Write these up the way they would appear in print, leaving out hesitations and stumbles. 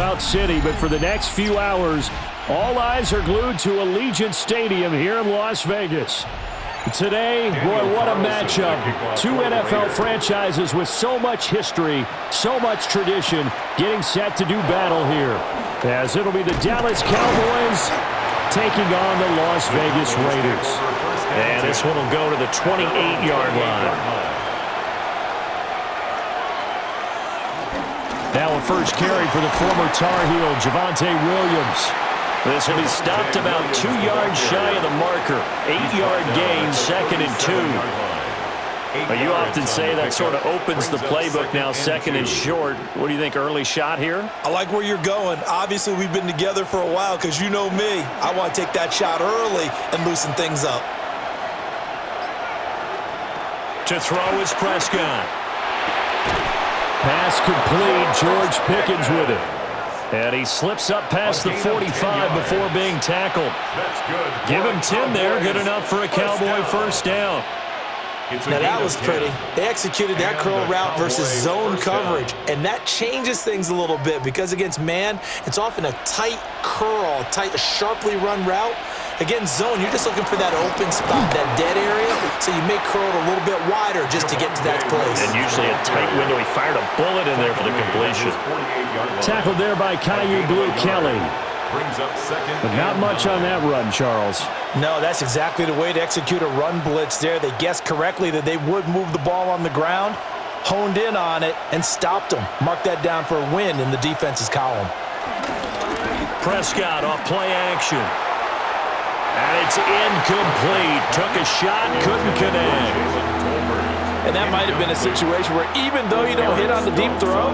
throughout City, but for the next few hours, all eyes are glued to Allegiant Stadium here in Las Vegas. Today, boy, what a matchup. Two NFL franchises with so much history, so much tradition, getting set to do battle here. As it'll be the Dallas Cowboys taking on the Las Vegas Raiders. And this one will go to the 28-yard line. Now a first carry for the former Tar Heel, Javonte Williams. This will be stopped about 2 yards shy of the marker. 8-yard gain, 2nd and 2. Well, you often say that sort of opens the playbook now, 2nd and short. What do you think, early shot here? I like where you're going. Obviously, we've been together for a while because you know me. I want to take that shot early and loosen things up. To throw is Prescott. Pass complete. George Pickens with it. And he slips up past the 45 before being tackled. Give him 10 there. Good enough for a Cowboy first down. Now that was pretty. They executed that curl route versus zone coverage, and that changes things a little bit because against man, it's often a tight curl, a sharply run route. Against zone, you're just looking for that open spot, that dead area, so you may curl it a little bit wider just to get to that place. And usually a tight window. He fired a bullet in there for the completion. Tackled there by Caillou Blue Kelly. But not much on that run, Charles. No, that's exactly the way to execute a run blitz there. They guessed correctly that they would move the ball on the ground, honed in on it, and stopped them. Mark that down for a win in the defense's column. Prescott off play action. And it's incomplete. Took a shot, couldn't connect. And that might have been a situation where even though you don't hit on the deep throw,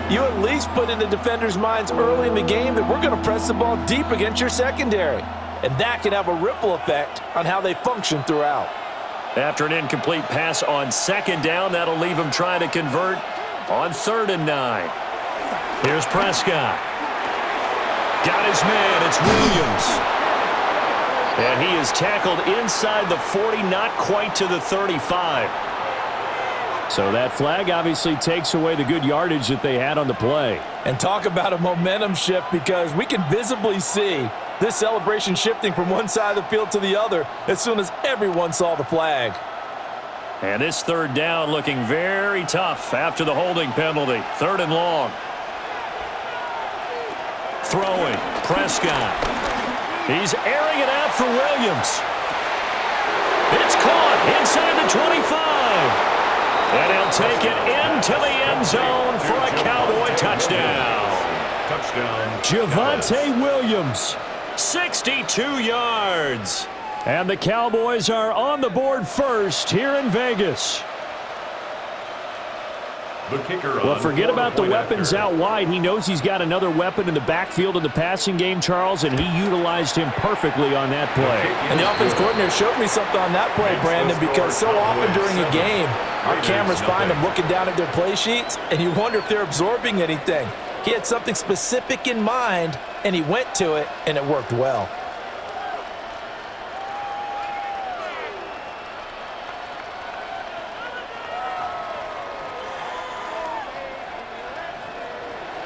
you at least put in the defender's minds early in the game that we're going to press the ball deep against your secondary. And that can have a ripple effect on how they function throughout. After an incomplete pass on 2nd down, that'll leave him trying to convert on 3rd and 9. Here's Prescott. Got his man. It's Williams. And he is tackled inside the 40, not quite to the 35. So that flag obviously takes away the good yardage that they had on the play. And talk about a momentum shift, because we can visibly see this celebration shifting from one side of the field to the other as soon as everyone saw the flag. And this 3rd down looking very tough after the holding penalty. 3rd and long. Throwing, Prescott. He's airing it out for Williams. It's caught inside the 25. And he'll take it into the end zone for a Cowboy touchdown. Javonte Williams. 62 yards. And the Cowboys are on the board first here in Vegas. Well, forget about the weapons out wide. He knows he's got another weapon in the backfield in the passing game, Charles, and he utilized him perfectly on that play. And the offense coordinator showed me something on that play, Brandon, because so often during a game, our cameras find them looking down at their play sheets, and you wonder if they're absorbing anything. He had something specific in mind, and he went to it, and it worked well.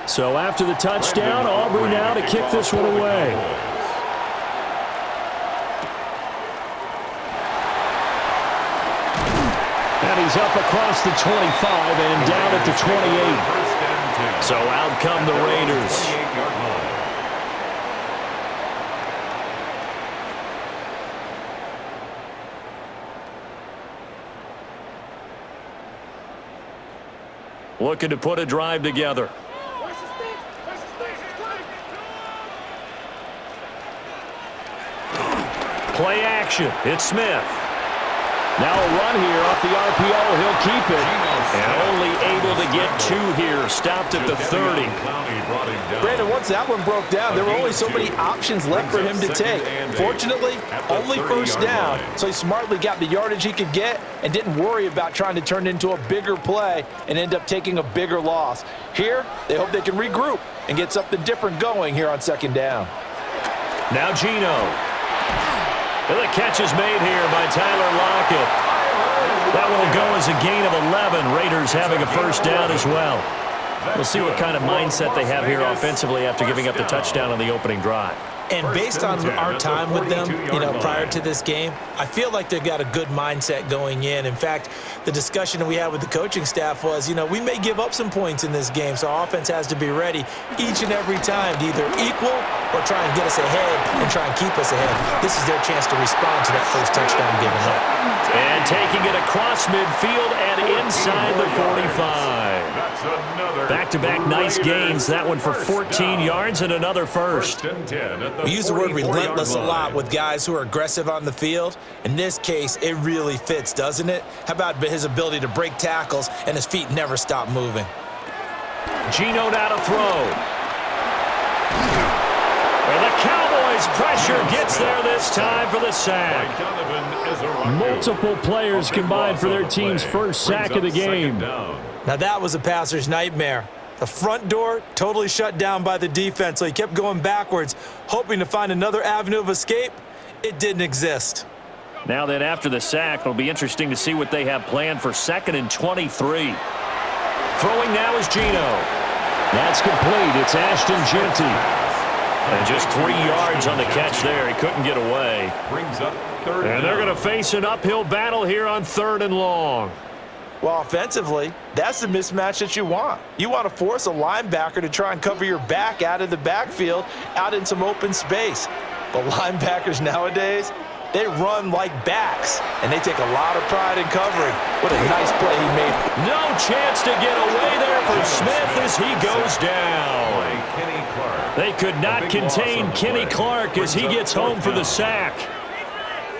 So after the touchdown, Aubrey now to kick this one away. And he's up across the 25 and down at the 28. So out come the Raiders. Looking to put a drive together. Play action. It's Smith. Now a run here off the RPO. He'll keep it. And only able to get 2 here. Stopped at the 30. Brandon, once that one broke down, there were only so many options left for him to take. Fortunately, only first down, so he smartly got the yardage he could get and didn't worry about trying to turn it into a bigger play and end up taking a bigger loss. Here, they hope they can regroup and get something different going here on 2nd down. Now Geno. And the catch is made here by Tyler Lockett. That will go as a gain of 11. Raiders having a first down as well. We'll see what kind of mindset they have here offensively after giving up the touchdown on the opening drive. And based on our time with them, prior to this game, I feel like they've got a good mindset going in. In fact, the discussion that we had with the coaching staff was, we may give up some points in this game, so our offense has to be ready each and every time to either equal or try and get us ahead and try and keep us ahead. This is their chance to respond to that first touchdown given up. And taking it across midfield and inside the 45. Back-to-back nice gains. That one for 14 yards and another first. We use the word relentless a lot with guys who are aggressive on the field. In this case, it really fits, doesn't it? How about his ability to break tackles and his feet never stop moving? Geno now to throw. And the Cowboys pressure gets there this time for the sack. Multiple players combined for their team's first sack of the game. Now that was a passer's nightmare. The front door totally shut down by the defense, so he kept going backwards, hoping to find another avenue of escape. It didn't exist. Now then, after the sack, it'll be interesting to see what they have planned for 2nd and 23. Throwing now is Geno. That's complete. It's Ashton Genty. And just 3 yards on the catch there. He couldn't get away. And they're going to face an uphill battle here on 3rd and long. Well, offensively, that's the mismatch that you want. You want to force a linebacker to try and cover your back out of the backfield, out in some open space. But linebackers nowadays, they run like backs, and they take a lot of pride in covering. What a nice play he made. No chance to get away there for Smith as he goes down. They could not contain Kenny Clark as he gets home for the sack.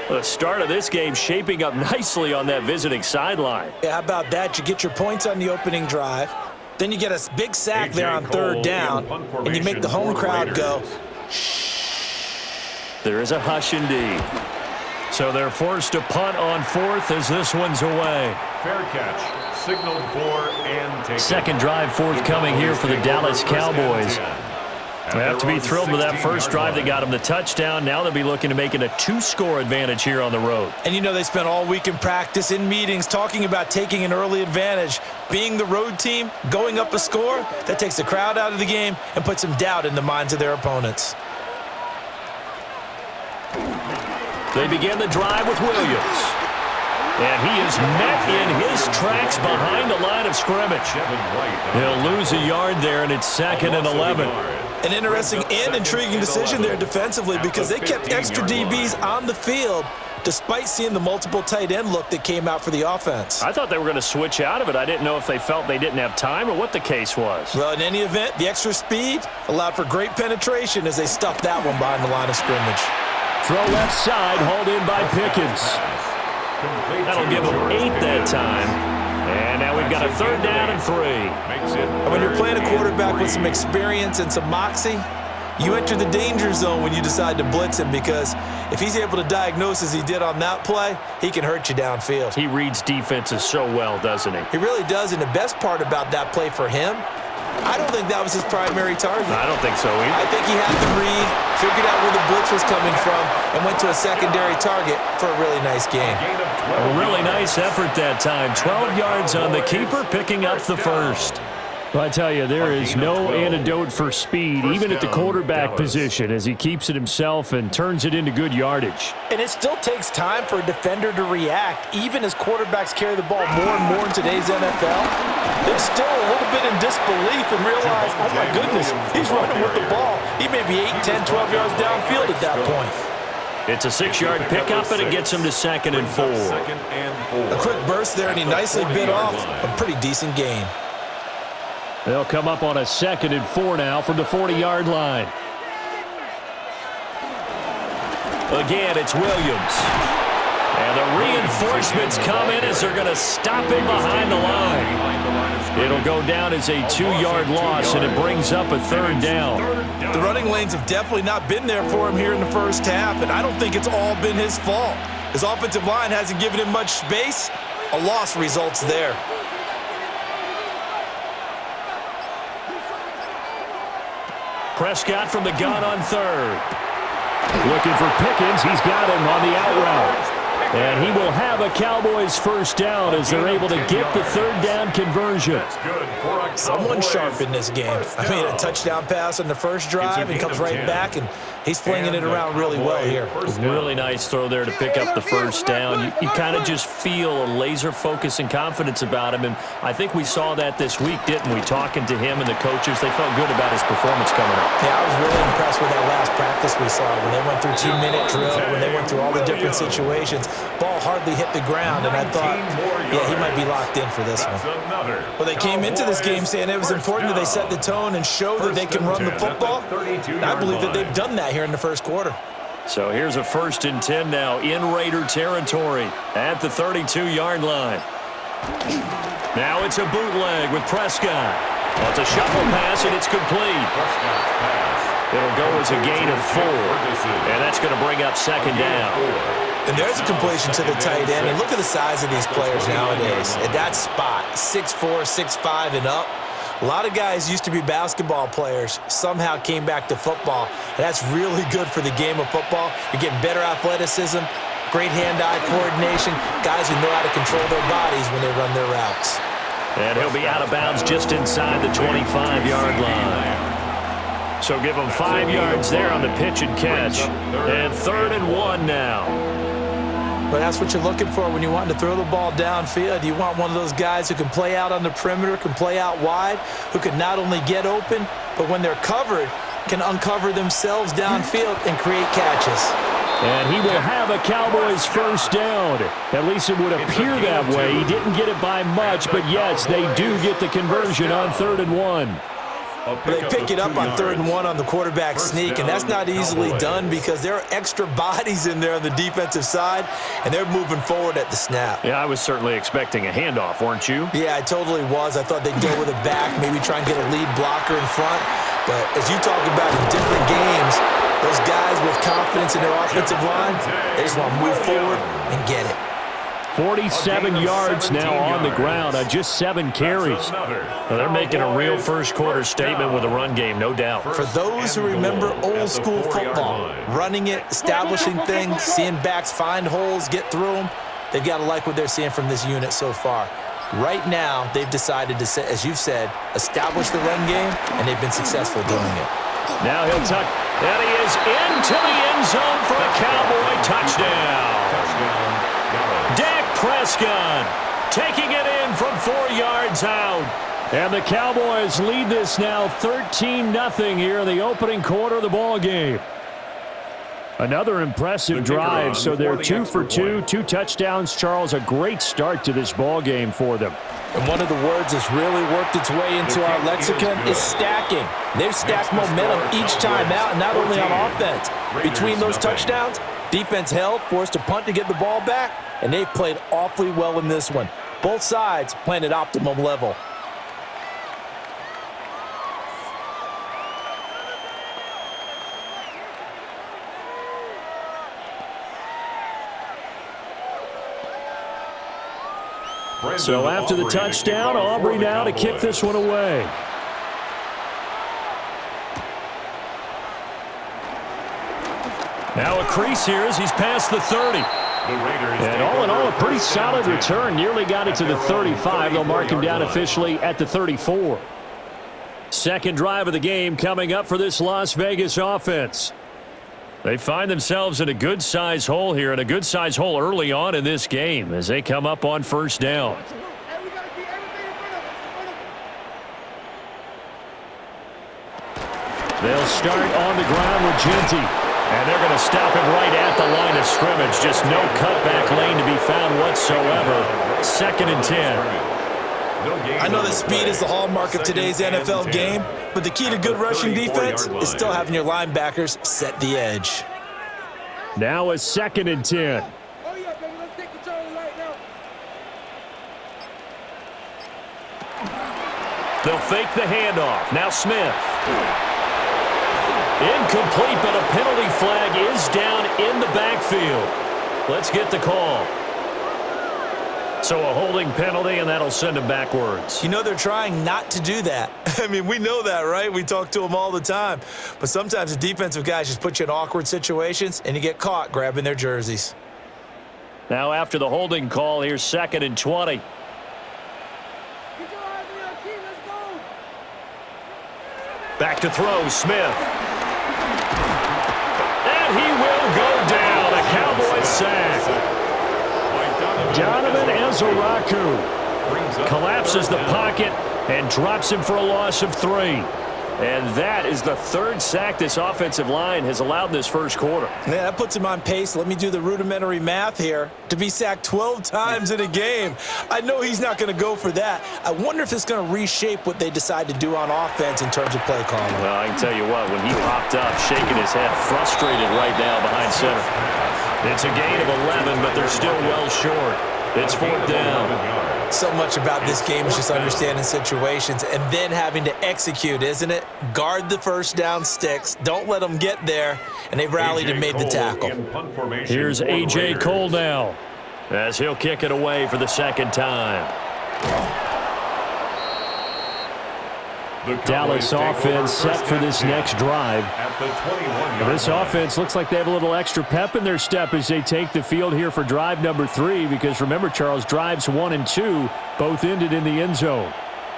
The start of this game shaping up nicely on that visiting sideline. Yeah, how about that? You get your points on the opening drive. Then you get a big sack there on 3rd down, and you make the home crowd go, shh. There is a hush indeed. So they're forced to punt on 4th as this one's away. Fair catch. Signaled for and taken. Second drive forthcoming here for the Dallas Cowboys. They have to be thrilled with that first drive that got them the touchdown. Now they'll be looking to make it a 2-score advantage here on the road. And they spent all week in practice, in meetings, talking about taking an early advantage. Being the road team, going up a score, that takes the crowd out of the game and puts some doubt in the minds of their opponents. They begin the drive with Williams. And he is met in his tracks behind the line of scrimmage. He'll lose a yard there, and it's 2nd and 11. An interesting and intriguing decision there defensively because they kept extra DBs on the field despite seeing the multiple tight end look that came out for the offense. I thought they were going to switch out of it. I didn't know if they felt they didn't have time or what the case was. Well, in any event, the extra speed allowed for great penetration as they stuffed that one behind the line of scrimmage. Throw left side, hauled in by Pickens. That'll give them 8 that time. And now we've got a 3rd down and 3. And when you're playing a quarterback with some experience and some moxie, you enter the danger zone when you decide to blitz him because if he's able to diagnose as he did on that play, he can hurt you downfield. He reads defenses so well, doesn't he? He really does, and the best part about that play for him, I don't think that was his primary target. I don't think so either. I think he had the read, figured out where the blitz was coming from, and went to a secondary target for a really nice game. A really nice effort that time. 12 yards on the keeper, picking up the first. Well, I tell you, there is no antidote for speed, even at the quarterback position, as he keeps it himself and turns it into good yardage. And it still takes time for a defender to react, even as quarterbacks carry the ball more and more in today's NFL. They're still a little bit in disbelief and realize, oh my goodness, he's running with the ball. He may be 8, 10, 12 yards downfield at that point. It's a 6-yard pickup, and it gets him to 2nd and 4. A quick burst there, and he nicely bit off a pretty decent gain. They'll come up on a 2nd and 4 now from the 40-yard line. Again, it's Williams. And the reinforcements come in as they're going to stop him behind the line. It'll go down as a 2-yard loss, and it brings up a 3rd down. The running lanes have definitely not been there for him here in the first half, and I don't think it's all been his fault. His offensive line hasn't given him much space. A loss results there. Prescott from the gun on 3rd. Looking for Pickens. He's got him on the out route. And he will have a Cowboys first down as they're able to get the third down conversion. Someone sharp in this game. I mean, a touchdown pass on the first drive and comes right back, and he's flinging it around really well here. Really nice throw there to pick up the first down. You kind of just feel a laser focus and confidence about him, and I think we saw that this week, didn't we? Talking to him and the coaches, they felt good about his performance coming up. Yeah, I was really impressed with that last practice we saw when they went through 2-minute drill, when they went through all the different situations. Ball hardly hit the ground, and I thought, yeah, he might be locked in for this one. Well, they came into this game saying it was important that they set the tone and show that they can run the football. And I believe that they've done that here in the first quarter. So here's a 1st and 10 now in Raider territory at the 32-yard line. Now it's a bootleg with Prescott. Well, it's a shuffle pass, and it's complete. It'll go as a gain of 4, and that's going to bring up 2nd down. And there's a completion to the tight end. And look at the size of these players nowadays. At that spot, 6'4", 6'5", and up. A lot of guys used to be basketball players, somehow came back to football. And that's really good for the game of football. You're getting better athleticism, great hand-eye coordination, guys who know how to control their bodies when they run their routes. And he'll be out of bounds just inside the 25-yard line. So give him 5 yards there on the pitch and catch. And 3rd and 1 now. But that's what you're looking for when you want to throw the ball downfield. You want one of those guys who can play out on the perimeter, can play out wide, who can not only get open, but when they're covered, can uncover themselves downfield and create catches. And he will have a Cowboys first down. At least it would appear that way. He didn't get it by much, but yes, they do get the conversion on 3rd and 1. They pick it up on 3rd and 1 on the quarterback sneak, and that's not easily done because there are extra bodies in there on the defensive side, and they're moving forward at the snap. Yeah, I was certainly expecting a handoff, weren't you? Yeah, I totally was. I thought they'd go with a back, maybe try and get a lead blocker in front. But as you talk about in different games, those guys with confidence in their offensive line, they just want to move forward and get it. 47 yards now on the ground on just 7 carries. Well, they're making a real first-quarter statement with a run game, no doubt. For those who remember old-school football, running it, establishing things, seeing backs find holes, get through them, they've got to like what they're seeing from this unit so far. Right now, they've decided to, as you've said, establish the run game, and they've been successful doing it. Now he'll tuck, and he is into the end zone for a Cowboy touchdown. Dak Prescott taking it in from 4 yards out. And the Cowboys lead this now 13-0 here in the opening quarter of the ball game. Another impressive drive, so they're 2 for 2, 2 touchdowns. Charles, a great start to this ball game for them. And one of the words that's really worked its way into our lexicon is stacking. They've stacked momentum each time out, and not only on offense. Between those touchdowns, defense held, forced a punt to get the ball back, and they've played awfully well in this one. Both sides playing at optimum level. So after the touchdown, Aubrey now to kick this one away. Now a crease here as he's past the 30. And all in all, a pretty solid return. Nearly got it to the 35. They'll mark him down officially at the 34. Second drive of the game coming up for this Las Vegas offense. They find themselves in a good-sized hole here, and a good-sized hole early on in this game as they come up on first down. They'll start on the ground with Genty. And they're going to stop him right at the line of scrimmage. Just no cutback lane to be found whatsoever. 2nd and 10. I know that speed is the hallmark of today's NFL game, but the key to good rushing defense is still having your linebackers set the edge. Now a 2nd and 10. They'll fake the handoff. Now Smith. Incomplete, but a penalty flag is down in the backfield. Let's get the call. So a holding penalty, and that'll send him backwards. You know they're trying not to do that. I mean, we know that, right? We talk to them all the time. But sometimes the defensive guys just put you in awkward situations, and you get caught grabbing their jerseys. Now after the holding call, here's 2nd and 20. Back to throw, Smith. And he will go down. A Cowboys sack. Donovan Ezaraku collapses the pocket and drops him for a loss of 3. And that is the 3rd sack this offensive line has allowed in this first quarter. Yeah, that puts him on pace. Let me do the rudimentary math here. To be sacked 12 times in a game, I know he's not going to go for that. I wonder if it's going to reshape what they decide to do on offense in terms of play calling. Well, I can tell you what, when he popped up, shaking his head, frustrated right now behind center. It's a gain of 11, but they're still well short. It's 4th down. So much about this game is just understanding situations and then having to execute, isn't it? Guard the first down sticks. Don't let them get there. And they rallied and made the tackle. Here's A.J. Cole now, as he'll kick it away for the 2nd time. Dallas offense set for this next drive. This offense looks like they have a little extra pep in their step as they take the field here for drive number 3, because remember, Charles, drives 1 and 2 both ended in the end zone.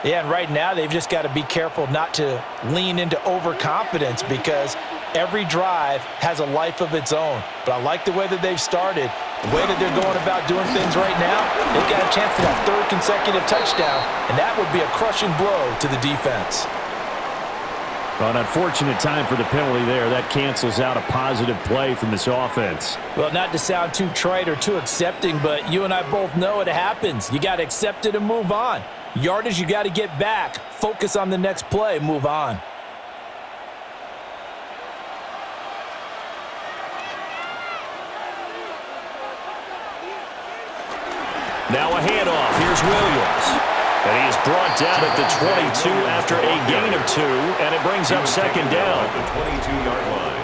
Yeah, and right now they've just got to be careful not to lean into overconfidence, because every drive has a life of its own. But I like the way that they've started, the way that they're going about doing things right now. They've got a chance for that 3rd consecutive touchdown, and that would be a crushing blow to the defense. Well, an unfortunate time for the penalty there. That cancels out a positive play from this offense. Well, not to sound too trite or too accepting, but you and I both know it happens. You got to accept it and move on. Yardage, you got to get back. Focus on the next play. Move on. Now a handoff. Here's Williams. And he is brought down at the 22 after a gain of 2, and it brings up 2nd down. At the 22-yard line.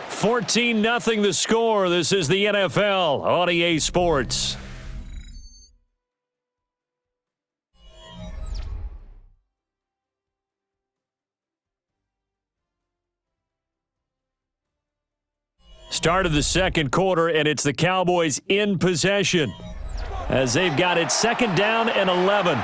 14-0 the score. This is the NFL on EA Sports. Start of the 2nd quarter, and it's the Cowboys in possession as they've got it 2nd down and 11.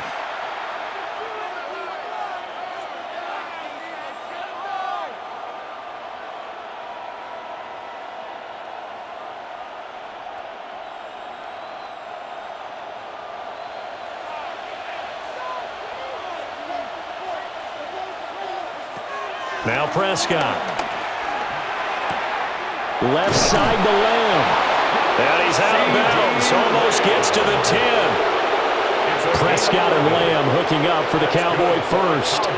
Now Prescott. Left side to Lamb. And he's out of bounds. Almost gets to the 10. Prescott and Lamb hooking up for the Cowboy first.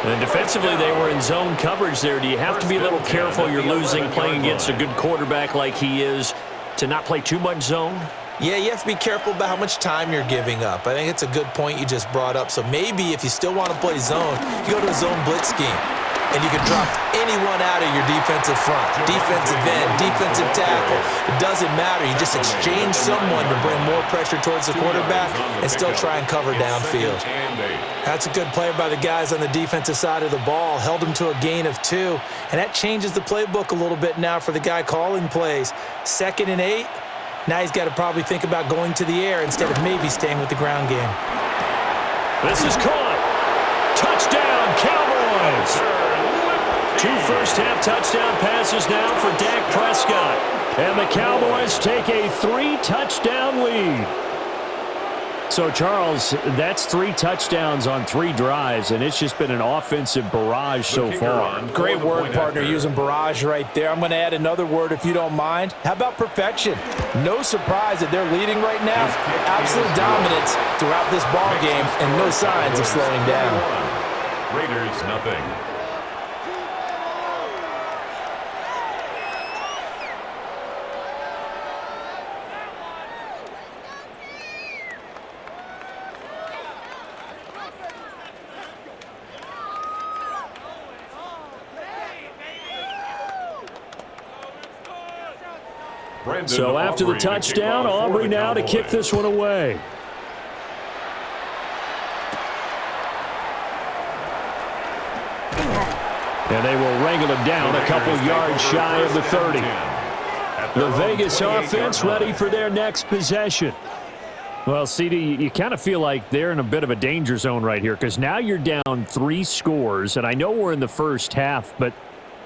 And defensively, they were in zone coverage there. Do you have to be a little careful? You're losing, playing against a good quarterback like he is, to not play too much zone? Yeah, you have to be careful about how much time you're giving up. I think it's a good point you just brought up. So maybe if you still want to play zone, you go to a zone blitz scheme. And you can drop anyone out of your defensive front, defensive end, defensive tackle. It doesn't matter. You just exchange someone to bring more pressure towards the quarterback and still try and cover downfield. That's a good play by the guys on the defensive side of the ball. Held them to a gain of 2. And that changes the playbook a little bit now for the guy calling plays. 2nd and 8. Now he's got to probably think about going to the air instead of maybe staying with the ground game. This is caught. Touchdown, Cowboys. 2 first-half touchdown passes now for Dak Prescott. And the Cowboys take a 3-touchdown lead. So, Charles, that's 3 touchdowns on 3 drives, and it's just been an offensive barrage so far. Great word, partner, using barrage right there. I'm going to add another word if you don't mind. How about perfection? No surprise that they're leading right now. Absolute dominance throughout this ball game and no signs of slowing down. Raiders, nothing. So after the touchdown, Aubrey now to kick this one away. And they will wrangle him down a couple yards shy of the 30. At The Vegas offense ready for their next possession. Well, CD, you kind of feel like they're in a bit of a danger zone right here because now you're down 3 scores, and I know we're in the first half, but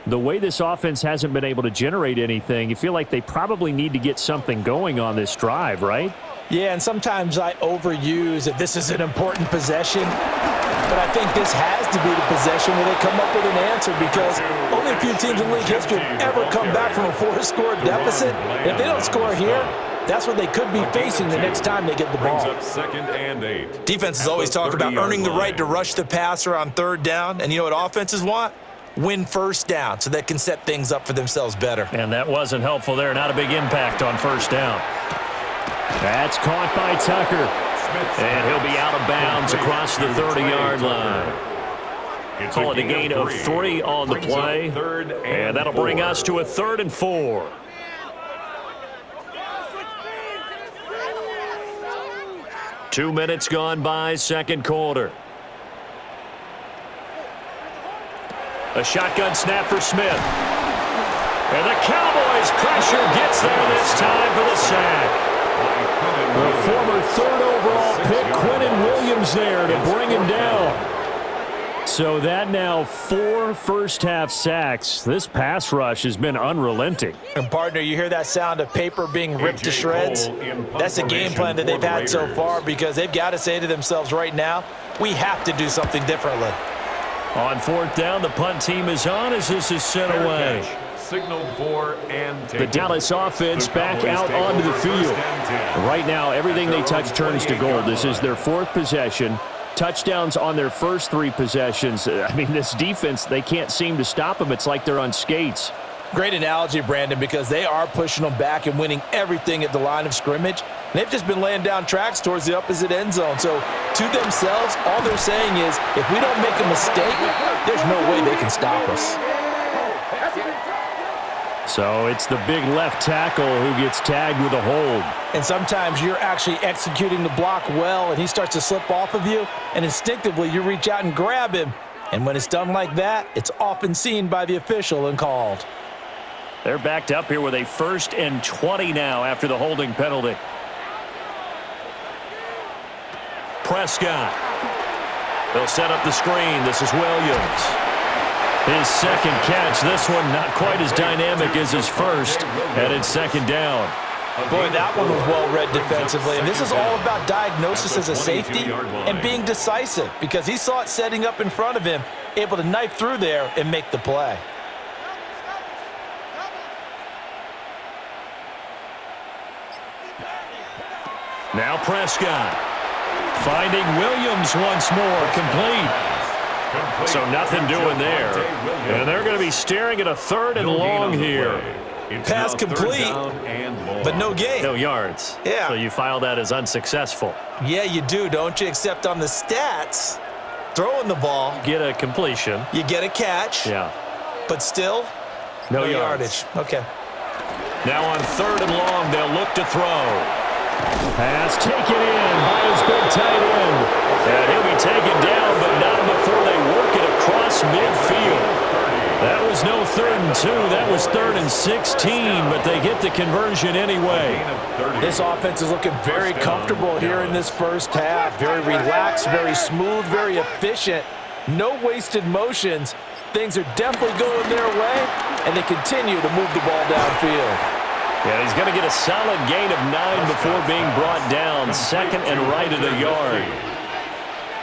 the way this offense hasn't been able to generate anything, you feel like they probably need to get something going on this drive, right? Yeah, and sometimes I overuse that this is an important possession, but I think this has to be the possession where they come up with an answer because only a few teams in league history have ever come back from a 4-score deficit. If they don't score here, that's what they could be facing the next time they get the ball. Second and 8. Defenses always talk about earning the right to rush the passer on 3rd down, and you know what offenses want? Win 1st down so they can set things up for themselves better. And that wasn't helpful there. Not a big impact on 1st down. That's caught by Tucker. And he'll be out of bounds across the 30-yard line. Call it a gain of 3 on the play. And that'll bring us to a 3rd and 4. Two minutes gone by, 2nd quarter. A shotgun snap for Smith. And the Cowboys pressure gets there this time for the sack. The former 3rd overall pick, Quentin Williams, there to bring him down. So that now 4 first-half sacks. This pass rush has been unrelenting. And, partner, you hear that sound of paper being ripped to shreds? That's the game plan that they've had so far because they've got to say to themselves right now, we have to do something differently. On 4th down, the punt team is on as this is sent away. Signaled for and The Dallas offense back out onto the field. Right now, everything they touch turns to gold. This is their 4th possession. Touchdowns on their first 3 possessions. I mean, this defense, they can't seem to stop them. It's like they're on skates. Great analogy, Brandon, because they are pushing them back and winning everything at the line of scrimmage. They've just been laying down tracks towards the opposite end zone. So, to themselves, all they're saying is, if we don't make a mistake, there's no way they can stop us. So it's the big left tackle who gets tagged with a hold. And sometimes you're actually executing the block well, and he starts to slip off of you, and instinctively you reach out and grab him. And when it's done like that, it's often seen by the official and called. They're backed up here with a 1st and 20 now after the holding penalty. Prescott. They'll set up the screen. This is Williams. His 2nd catch. This one not quite as dynamic as his first. And it's 2nd down. Boy, that one was well read defensively. And this is all about diagnosis as a safety and being decisive because he saw it setting up in front of him, able to knife through there and make the play. Now Prescott. Finding Williams once more. Complete. So nothing doing there. And they're going to be staring at a 3rd and long here. Pass complete, but no gain. No yards. Yeah. So you file that as unsuccessful. Yeah, you do, don't you? Except on the stats, throwing the ball, Get a completion. you get a catch, Yeah. but still, No yardage. Okay. Now on 3rd and long, they'll look to throw. Pass taken in by his big tight end. And he'll be taken down, but not before they work it across midfield. That was no 3rd and 2. That was 3rd and 16, but they get the conversion anyway. This offense is looking very comfortable here in this first half. Very relaxed, very smooth, very efficient. No wasted motions. Things are definitely going their way, and they continue to move the ball downfield. Yeah, he's going to get a solid gain of 9 before being brought down. 2nd and right at a yard.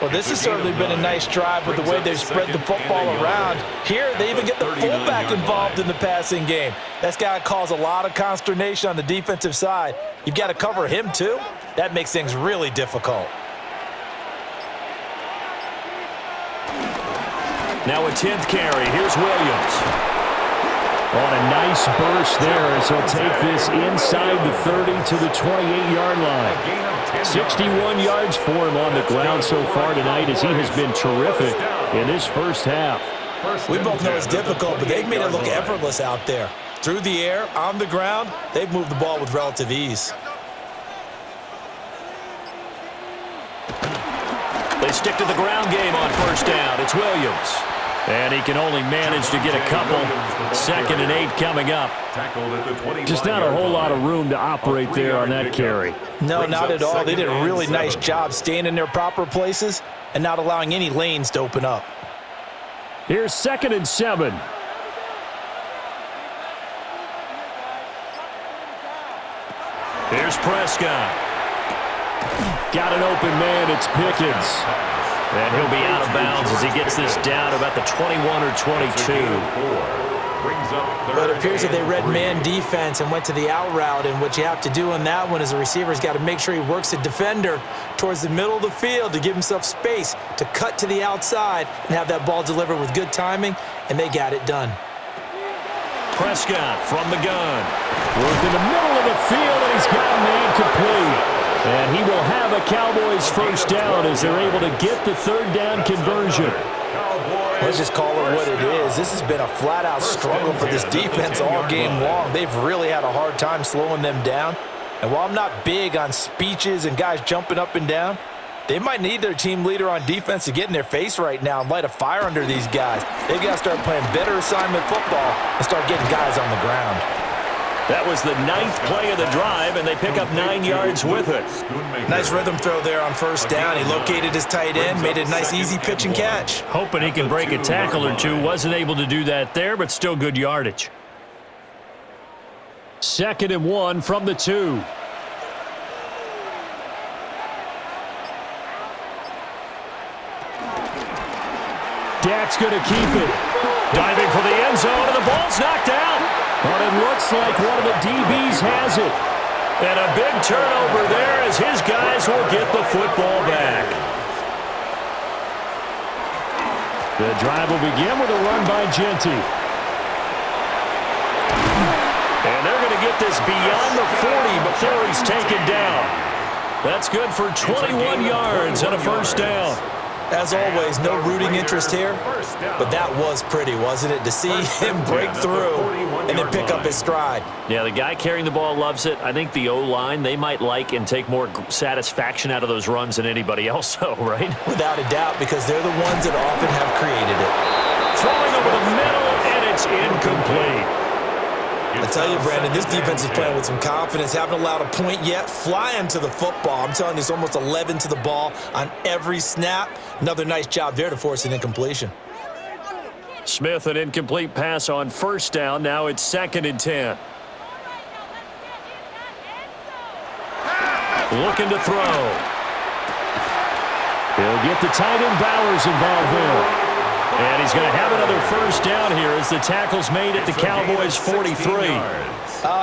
Well, this has certainly been a nice drive with the way they've spread the football around. Here, they even get the fullback involved in the passing game. That's got to cause a lot of consternation on the defensive side. You've got to cover him, too. That makes things really difficult. Now a 10th carry. Here's Williams. On a nice burst there as he'll take this inside the 30 to the 28-yard line. 61 yards for him on the ground so far tonight as he has been terrific in this first half. We both know it's difficult, but they've made it look effortless out there. Through the air, on the ground, they've moved the ball with relative ease. They stick to the ground game on 1st down. It's Williams. And he can only manage to get a couple. 2nd and 8 coming up. Just not a whole lot of room to operate there on that carry. No, not at all. They did a really nice job staying in their proper places and not allowing any lanes to open up. Here's 2nd and 7. Here's Prescott. Got an open man. It's Pickens. And he'll be out of bounds as he gets this down about the 21 or 22. But it appears that they read man defense and went to the out route, and what you have to do on that one is the receiver's got to make sure he works the defender towards the middle of the field to give himself space to cut to the outside and have that ball delivered with good timing, and they got it done. Prescott from the gun. Work in the middle of the field, and he's got a man complete. And he will have a Cowboys first down as they're able to get the 3rd down conversion. Let's just call it what it is. This has been a flat-out struggle for this defense all game long. They've really had a hard time slowing them down. And while I'm not big on speeches and guys jumping up and down, they might need their team leader on defense to get in their face right now and light a fire under these guys. They've got to start playing better assignment football and start getting guys on the ground. That was the 9th play of the drive, and they pick up 9 yards with it. Nice rhythm throw there on 1st down. He located his tight end, made it a nice easy pitch and catch. Hoping he can break a tackle or two. Wasn't able to do that there, but still good yardage. 2nd and 1 from the 2. Dak's going to keep it. Diving for the end zone, and the ball's knocked out. But it looks like one of the DBs has it. And a big turnover there as his guys will get the football back. The drive will begin with a run by Genty. And they're going to get this beyond the 40 before he's taken down. That's good for 21 yards and a first down. As always, no rooting interest here, but that was pretty, wasn't it? To see him break through and then pick up his stride. Yeah, the guy carrying the ball loves it. I think the O-line, they might like and take more satisfaction out of those runs than anybody else, though, right? Without a doubt, because they're the ones that often have created it. Throwing over the middle, and it's incomplete. I tell you, Brandon, this defense is playing with some confidence. Haven't allowed a point yet. Flying to the football. I'm telling you, it's almost 11 to the ball on every snap. Another nice job there to force an incompletion. Smith, an incomplete pass on 1st down. Now it's 2nd and 10. Looking to throw. He'll get the tight end Bowers involved there. And he's going to have another first down here as the tackle's made at the Cowboys 43.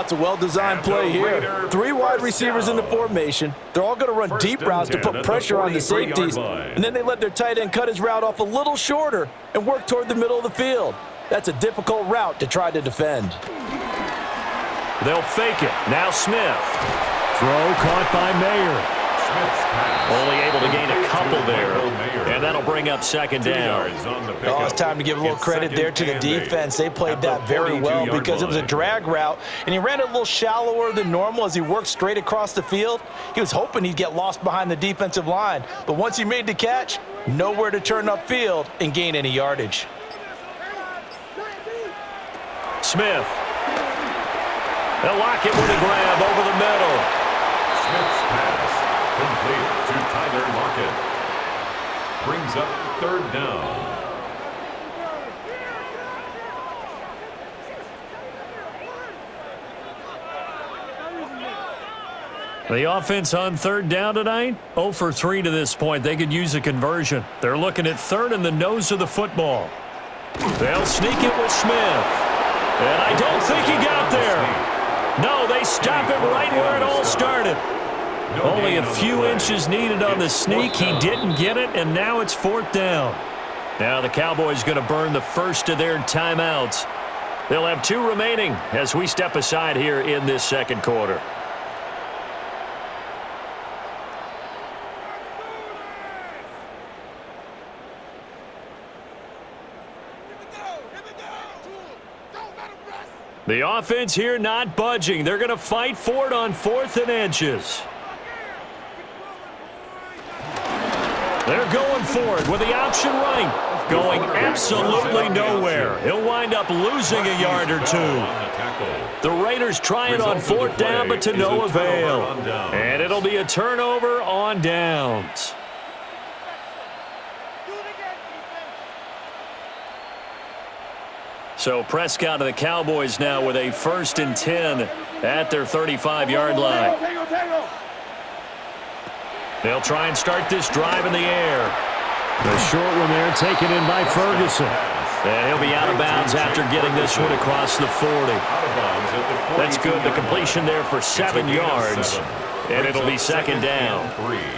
It's a well-designed play here. 3 wide receivers in the formation. They're all going to run deep routes to put pressure on the safeties. And then they let their tight end cut his route off a little shorter and work toward the middle of the field. That's a difficult route to try to defend. They'll fake it. Now Smith. Throw caught by Mayer. Only able to gain a couple there. And that'll bring up 2nd down. Oh, it's time to give a little credit there to the defense. They played that very well because it was a drag route, and he ran it a little shallower than normal as he worked straight across the field. He was hoping he'd get lost behind the defensive line, but once he made the catch, nowhere to turn upfield and gain any yardage. Smith. They'll lock it with a grab over the middle. Smith's pass complete to Tyler Lockett. Brings up 3rd down. The offense on 3rd down tonight, 0 for 3 to this point. They could use a conversion. They're looking at 3rd and the nose of the football. They'll sneak it with Smith. And I don't think he got there. No, they stop it right where it all started. Only a few inches needed on the sneak. He didn't get it, and now it's 4th down. Now the Cowboys going to burn the first of their timeouts. They'll have 2 remaining as we step aside here in this 2nd quarter. The offense here not budging. They're going to fight for it on 4th and inches. They're going for it with the option right. going absolutely nowhere. He'll wind up losing a yard or two. The Raiders trying on fourth down, but to no avail. And it'll be a turnover on downs. So Prescott of the Cowboys now with a 1st and 10 at their 35-yard line. They'll try and start this drive in the air. The short one there taken in by Ferguson. And he'll be out of bounds after getting this one across the 40. That's good. The completion there for 7 yards. And it'll be 2nd down.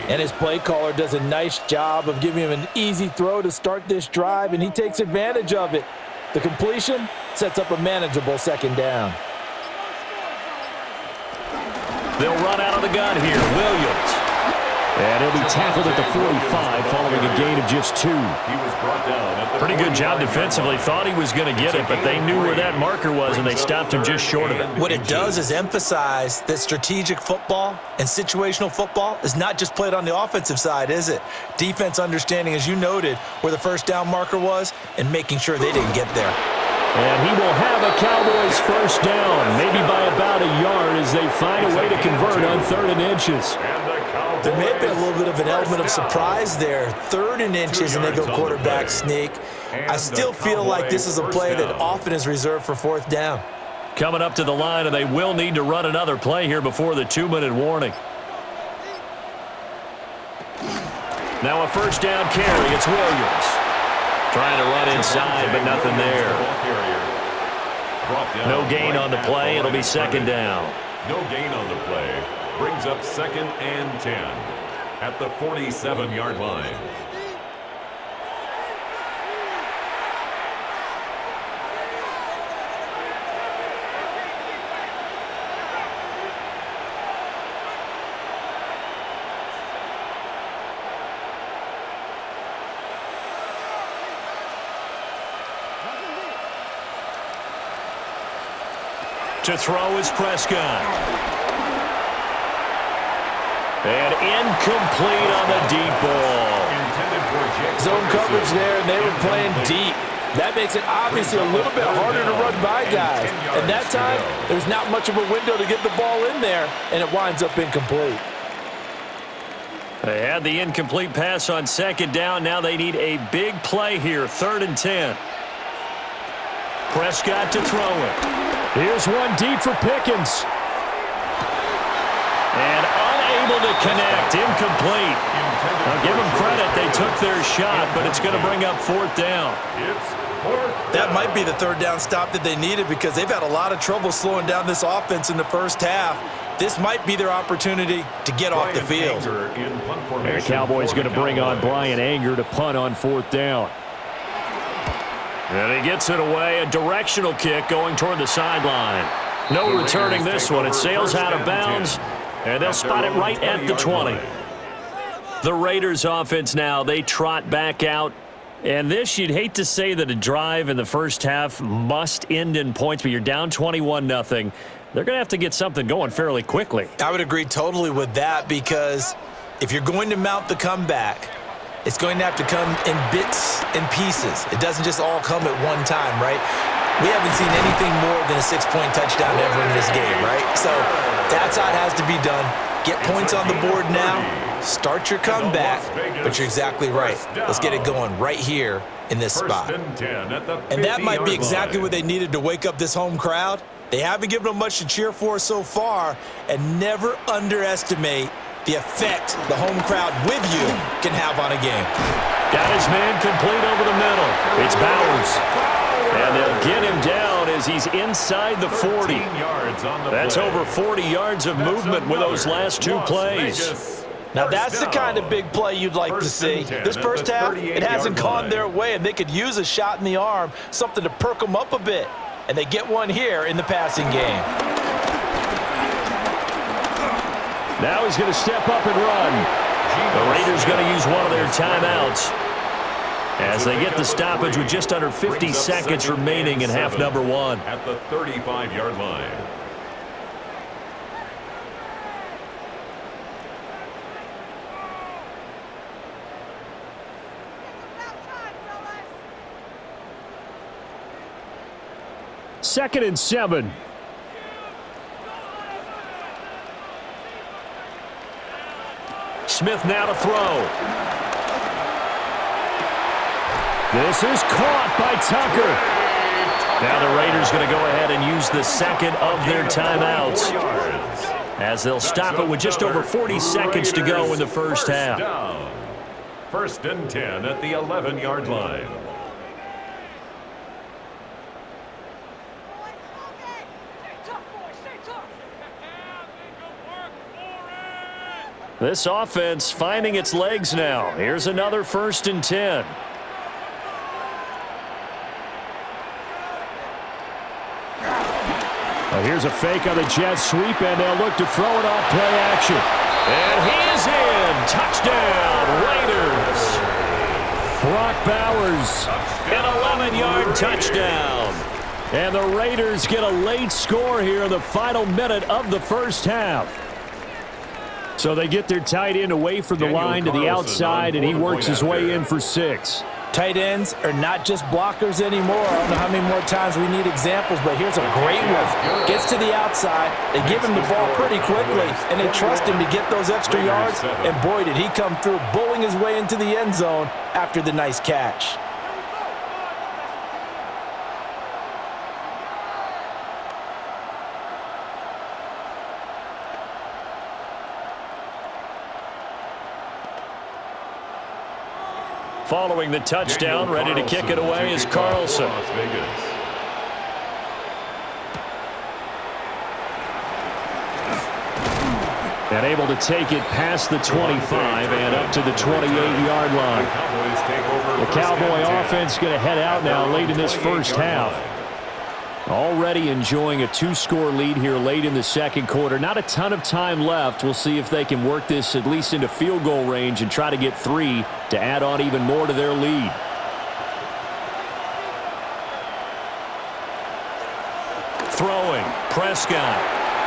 And his play caller does a nice job of giving him an easy throw to start this drive, and he takes advantage of it. The completion sets up a manageable 2nd down. They'll run out of the gun here. Williams. And he'll be tackled at the 45 following a gain of just 2. Pretty good job defensively. Thought he was going to get it, but they knew where that marker was, and they stopped him just short of it. What it does is emphasize that strategic football and situational football is not just played on the offensive side, is it? Defense understanding, as you noted, where the 1st down marker was and making sure they didn't get there. And he will have a Cowboys 1st down, maybe by about a yard as they find a way to convert on 3rd and inches. There may have been a little bit of an element of surprise there. 3rd and inches, and they go quarterback sneak. I still feel like this is a play that often is reserved for 4th down. Coming up to the line, and they will need to run another play here before the 2-minute warning. Now a 1st down carry. It's Williams. Trying to run inside, but nothing there. No gain on the play. It'll be 2nd down. No gain on the play. Brings up 2nd and 10 at the 47-yard line. To throw is Prescott. And incomplete on the deep ball. Zone coverage there, and they were playing deep. That makes it obviously a little bit harder to run by guys. And that time, there's not much of a window to get the ball in there, and it winds up incomplete. They had the incomplete pass on 2nd down. Now they need a big play here, 3rd and 10. Prescott to throw it. Here's one deep for Pickens. And unable to connect, incomplete. Now give them credit, they took their shot, but it's going to bring up 4th down. That might be the 3rd down stop that they needed because they've had a lot of trouble slowing down this offense in the 1st half. This might be their opportunity to get off the field. And the Cowboys going to bring on Brian Anger to punt on 4th down. And he gets it away, a directional kick going toward the sideline. No returning this one. It sails out of bounds, and they'll spot it right at the 20. The Raiders offense now, they trot back out. And this, you'd hate to say that a drive in the 1st half must end in points, but you're down 21-0. They're going to have to get something going fairly quickly. I would agree totally with that because if you're going to mount the comeback, it's going to have to come in bits and pieces. It doesn't just all come at one time, right? We haven't seen anything more than a 6-point touchdown ever in this game, right? So that's how it has to be done. Get points on the board now. Start your comeback, but you're exactly right. Let's get it going right here in this spot. And that might be exactly what they needed to wake up this home crowd. They haven't given them much to cheer for so far, and never underestimate the effect the home crowd with you can have on a game. Got his man complete over the middle. It's Bowers. And they'll get him down as he's inside the 40. That's over 40 yards of movement with those last 2 plays. Now that's the kind of big play you'd like to see. This 1st half, it hasn't gone their way, and they could use a shot in the arm, something to perk them up a bit. And they get one here in the passing game. Now he's going to step up and run. The Raiders going to use one of their timeouts as they get the stoppage with just under 50 seconds remaining in half number 1. At the 35-yard line. 2nd and 7. Smith now to throw. This is caught by Tucker. Now the Raiders going to go ahead and use the second of their timeouts, as they'll stop it with just over 40 seconds to go in the first half. 1st and 10 at the 11-yard line. This offense finding its legs now. Here's another 1st and 10. Well, here's a fake on the jet sweep, and they'll look to throw it off play action. And he's in. Touchdown, Raiders. Brock Bowers. An 11-yard touchdown. And the Raiders get a late score here in the final minute of the first half. So they get their tight end away from the line to the outside, and he works his way in for 6. Tight ends are not just blockers anymore. I don't know how many more times we need examples, but here's a great one. Gets to the outside, they give him the ball pretty quickly, and they trust him to get those extra yards, and boy, did he come through, bowling his way into the end zone after the nice catch. Following the touchdown, ready to kick it away is Carlson. And able to take it past the 25 and up to the 28-yard line. The Cowboy offense going to head out now late in this first half. Already enjoying a 2-score lead here late in the second quarter. Not a ton of time left. We'll see if they can work this at least into field goal range and try to get 3 to add on even more to their lead. Throwing, Prescott.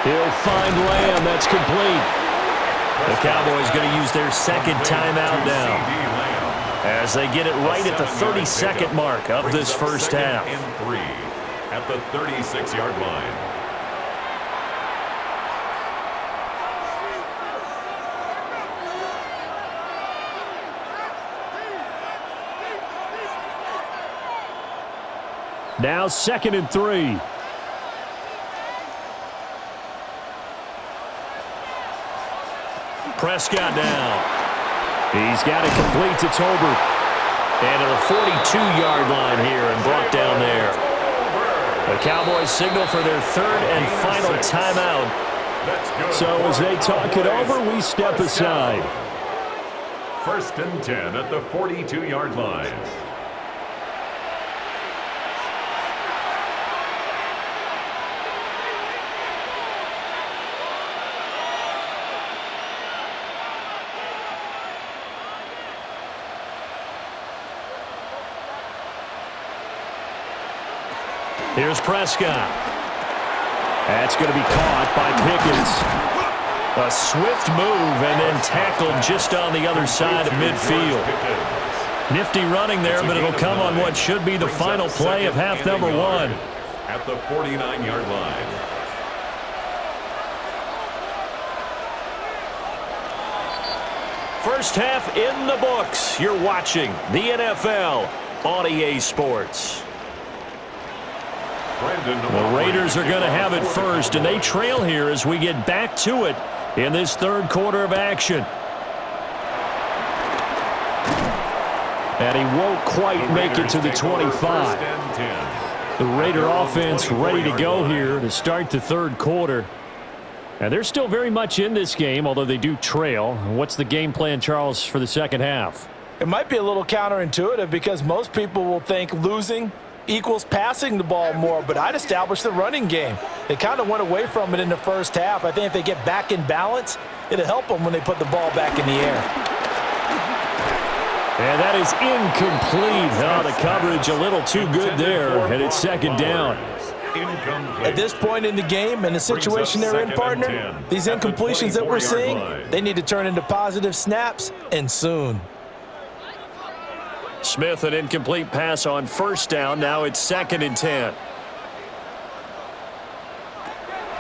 He'll find Lamb. That's complete. The Cowboys going to use their second timeout now, as they get it right at the 32nd mark of this first half. At the 36-yard line. Now 2nd and 3. Prescott now. He's got it complete to Tolbert. And to the 42-yard line here and brought down there. The Cowboys signal for their 3rd and final timeout. So as they talk it over, we step aside. 1st and 10 at the 42-yard line. Here's Prescott. That's going to be caught by Pickens. A swift move and then tackled just on the other side of midfield. Nifty running there, but it'll come on what should be the final play of half number 1. At the 49-yard line. First half in the books. You're watching the NFL on EA Sports. The Raiders are going to have it first, and they trail here as we get back to it in this 3rd quarter of action. And he won't quite make it to the 25. The Raider offense ready to go here to start the 3rd quarter. And they're still very much in this game, although they do trail. What's the game plan, Charles, for the second half? It might be a little counterintuitive because most people will think losing equals passing the ball more, but I'd establish the running game. They kind of went away from it in the first half. I think if they get back in balance, it'll help them when they put the ball back in the air. And that is incomplete. Oh, the coverage a little too good there, and it's 2nd down. At this point in the game and the situation they're in, partner, these incompletions that we're seeing, they need to turn into positive snaps, and soon. Smith, an incomplete pass on 1st down. Now it's 2nd and 10.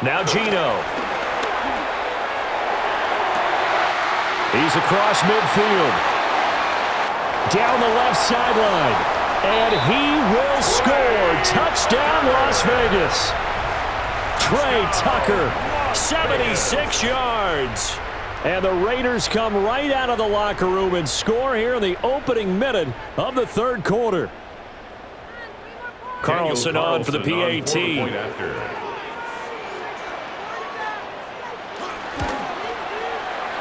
Now Gino. He's across midfield. Down the left sideline. And he will score. Touchdown, Las Vegas. Trey Tucker. 76 yards. And the Raiders come right out of the locker room and score here in the opening minute of the third quarter. Carlson on for the PAT.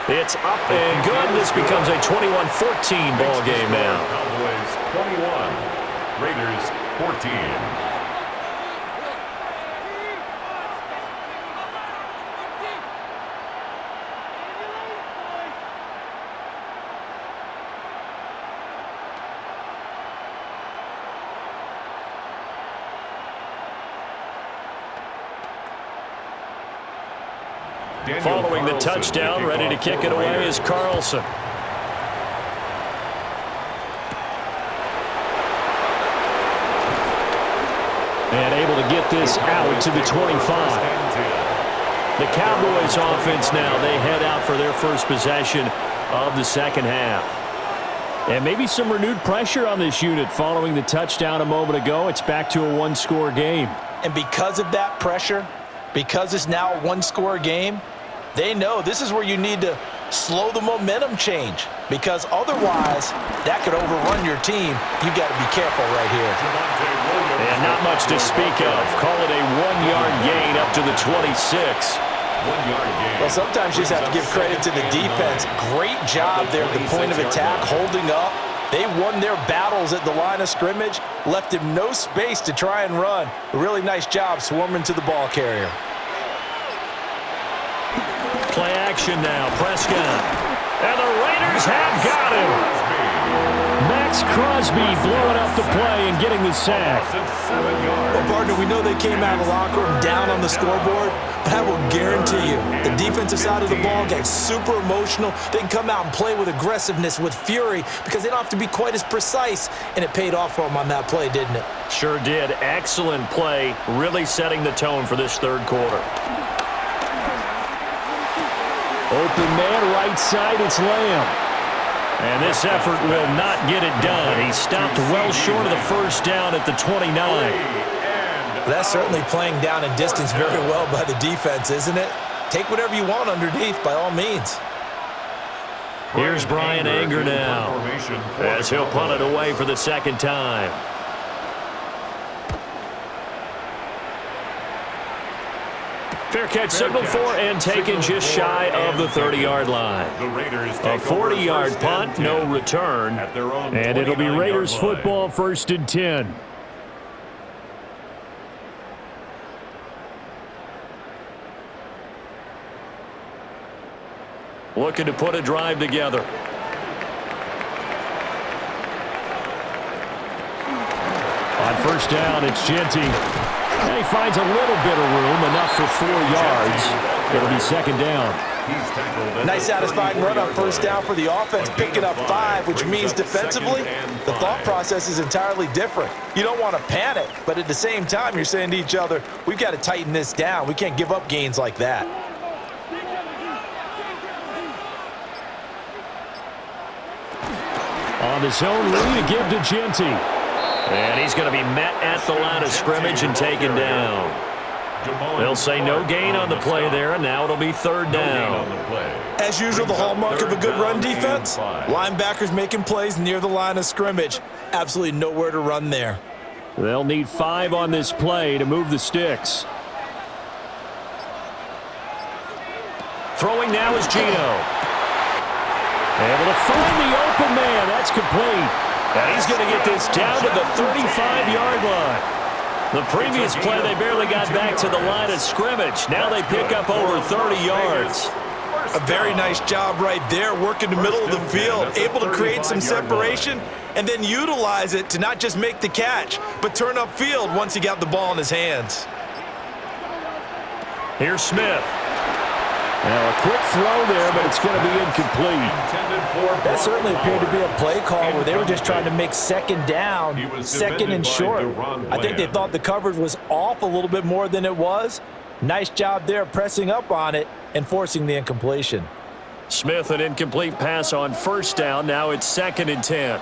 It's up and good. This becomes a 21-14 ball game now. Cowboys 21, Raiders 14. Following the touchdown, ready to kick it away is Carlson. And able to get this out to the 25. The Cowboys offense now, they head out for their first possession of the second half. And maybe some renewed pressure on this unit following the touchdown a moment ago. It's back to a one-score game. And because of that pressure, because it's now a one-score game, they know this is where you need to slow the momentum change, because otherwise that could overrun your team. You've got to be careful right here. And not much to speak of. Call it a 1-yard gain up to the 26. 1-yard gain. Well, sometimes you just have to give credit to the defense. Great job there at the point of attack, holding up. They won their battles at the line of scrimmage, left him no space to try and run. A really nice job swarming to the ball carrier. Play action now, Prescott. And the Raiders have got him. Max Crosby blowing up the play and getting the sack. Well, partner, we know they came out of the locker room down on the scoreboard, but I will guarantee you the defensive side of the ball gets super emotional. They can come out and play with aggressiveness, with fury, because they don't have to be quite as precise, and it paid off for them on that play, didn't it? Sure did. Excellent play, really setting the tone for this third quarter. Open man, right side, it's Lamb. And this effort will not get it done. He stopped well short of the first down at the 29. That's certainly playing down in distance very well by the defense, isn't it? Take whatever you want underneath, by all means. Here's Brian Anger now, as he'll punt it away for the second time. Fair catch signaled for and taken just shy of the 30-yard line. A 40-yard punt, no return. And it'll be Raiders football, 1st and 10. Looking to put a drive together. On first down, it's Genty. And he finds a little bit of room, enough for 4 yards. It'll be second down. Nice satisfying run on first down for the offense, picking up 5, which means defensively, the thought process is entirely different. You don't want to panic, but at the same time, you're saying to each other, we've got to tighten this down. We can't give up gains like that. On the zone read, to give to Genty. And he's going to be met at the line of scrimmage and taken down. They'll say no gain on the play there, and now it'll be third down. As usual, the hallmark of a good run defense, linebackers making plays near the line of scrimmage. Absolutely nowhere to run there. They'll need 5 on this play to move the sticks. Throwing now is Gino. Able to find the open man. That's complete. And he's going to get this down to the 35-yard line. The previous play, they barely got back to the line of scrimmage. Now they pick up over 30 yards. A very nice job right there, working the middle of the field, able to create some separation, and then utilize it to not just make the catch, but turn upfield once he got the ball in his hands. Here's Smith. Now a quick throw there, but it's going to be incomplete. That certainly appeared to be a play call where they were just trying to make second down, second and short. I think they thought the coverage was off a little bit more than it was, Nice job there pressing up on it and forcing the incompletion. Smith, an incomplete pass on first down. Now it's 2nd and 10.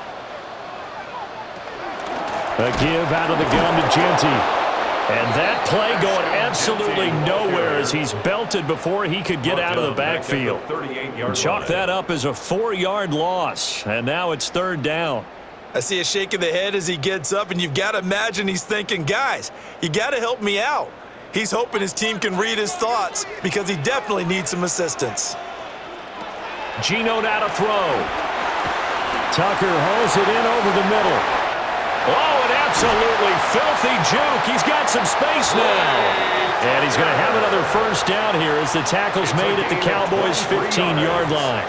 A give out of the gun to Genty. And that play going absolutely nowhere as he's belted before he could get out of the backfield. Chalk that up as a 4-yard loss, and now it's 3rd down. I see a shake of the head as he gets up, and you've got to imagine he's thinking, guys, you got to help me out. He's hoping his team can read his thoughts because he definitely needs some assistance. Geno now to throw. Tucker hauls it in over the middle. Oh, an absolutely filthy juke. He's got some space now. And he's going to have another first down here as the tackle's made at the Cowboys' 15-yard line.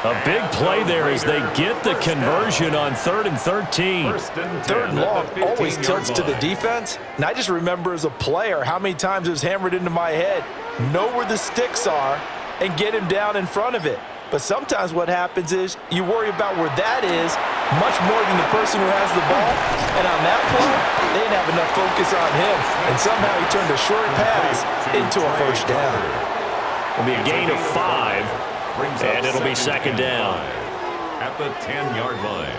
A big play there as they get the conversion on 3rd and 13. 3rd and long always tilts to the defense. And I just remember as a player how many times it was hammered into my head. Know where the sticks are and get him down in front of it. But sometimes what happens is you worry about where that is much more than the person who has the ball. And on that play, they didn't have enough focus on him. And somehow he turned a short pass into a first down. It'll be a gain of 5. And it'll be 2nd down. At the 10-yard line.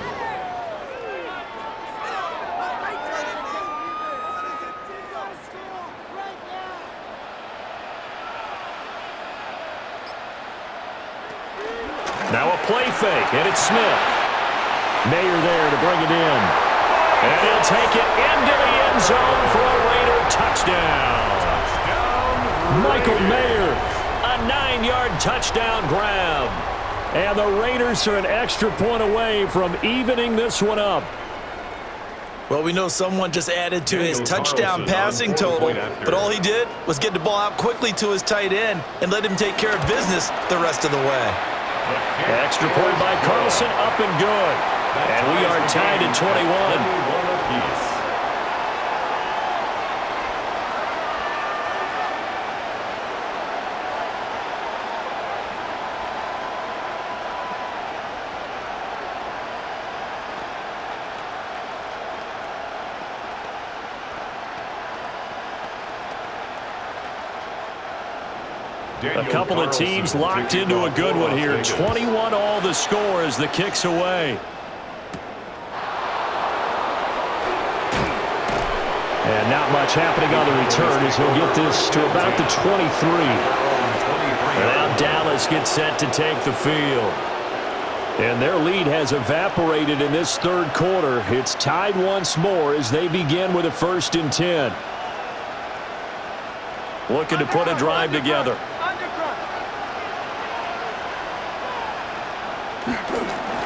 Now a play fake, and it's Smith. Mayer there to bring it in. And he'll take it into the end zone for a Raider touchdown. Michael Mayer. A 9-yard touchdown grab. And the Raiders are an extra point away from evening this one up. Well, we know someone just added to his touchdown passing total, but all he did was get the ball out quickly to his tight end and let him take care of business the rest of the way. Extra point by Carlson, up and good. And we are tied at 21. A couple of teams locked into a good one here. 21 all the score as the kick's away. And not much happening on the return as he'll get this to about the 23. Now Dallas gets set to take the field. And their lead has evaporated in this 3rd quarter. It's tied once more as they begin with a 1st and 10. Looking to put a drive together.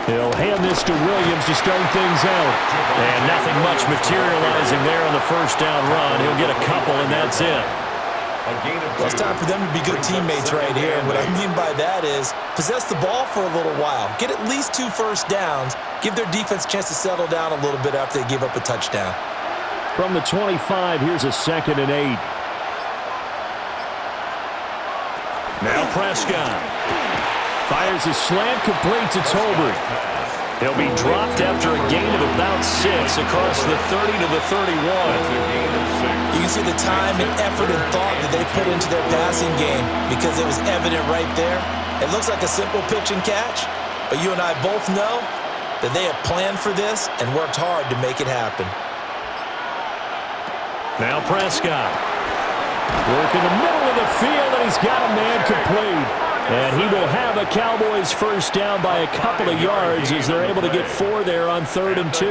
He'll hand this to Williams to start things out. And nothing much materializing there on the first down run. He'll get a couple, and that's it. Well, it's time for them to be good teammates right here. And what I mean by that is possess the ball for a little while. Get at least 2 first downs. Give their defense a chance to settle down a little bit after they give up a touchdown. From the 25, here's a 2nd and 8. Now Prescott. Fires a slant complete to Tolbert. He'll be dropped after a gain of about 6 across the 30 to the 31. You can see the time and effort and thought that they put into their passing game because it was evident right there. It looks like a simple pitch and catch, but you and I both know that they have planned for this and worked hard to make it happen. Now Prescott. Work in the middle of the field, and he's got a man complete. And he will have a Cowboys first down by a couple of yards as they're able to get 4 there on 3rd and 2.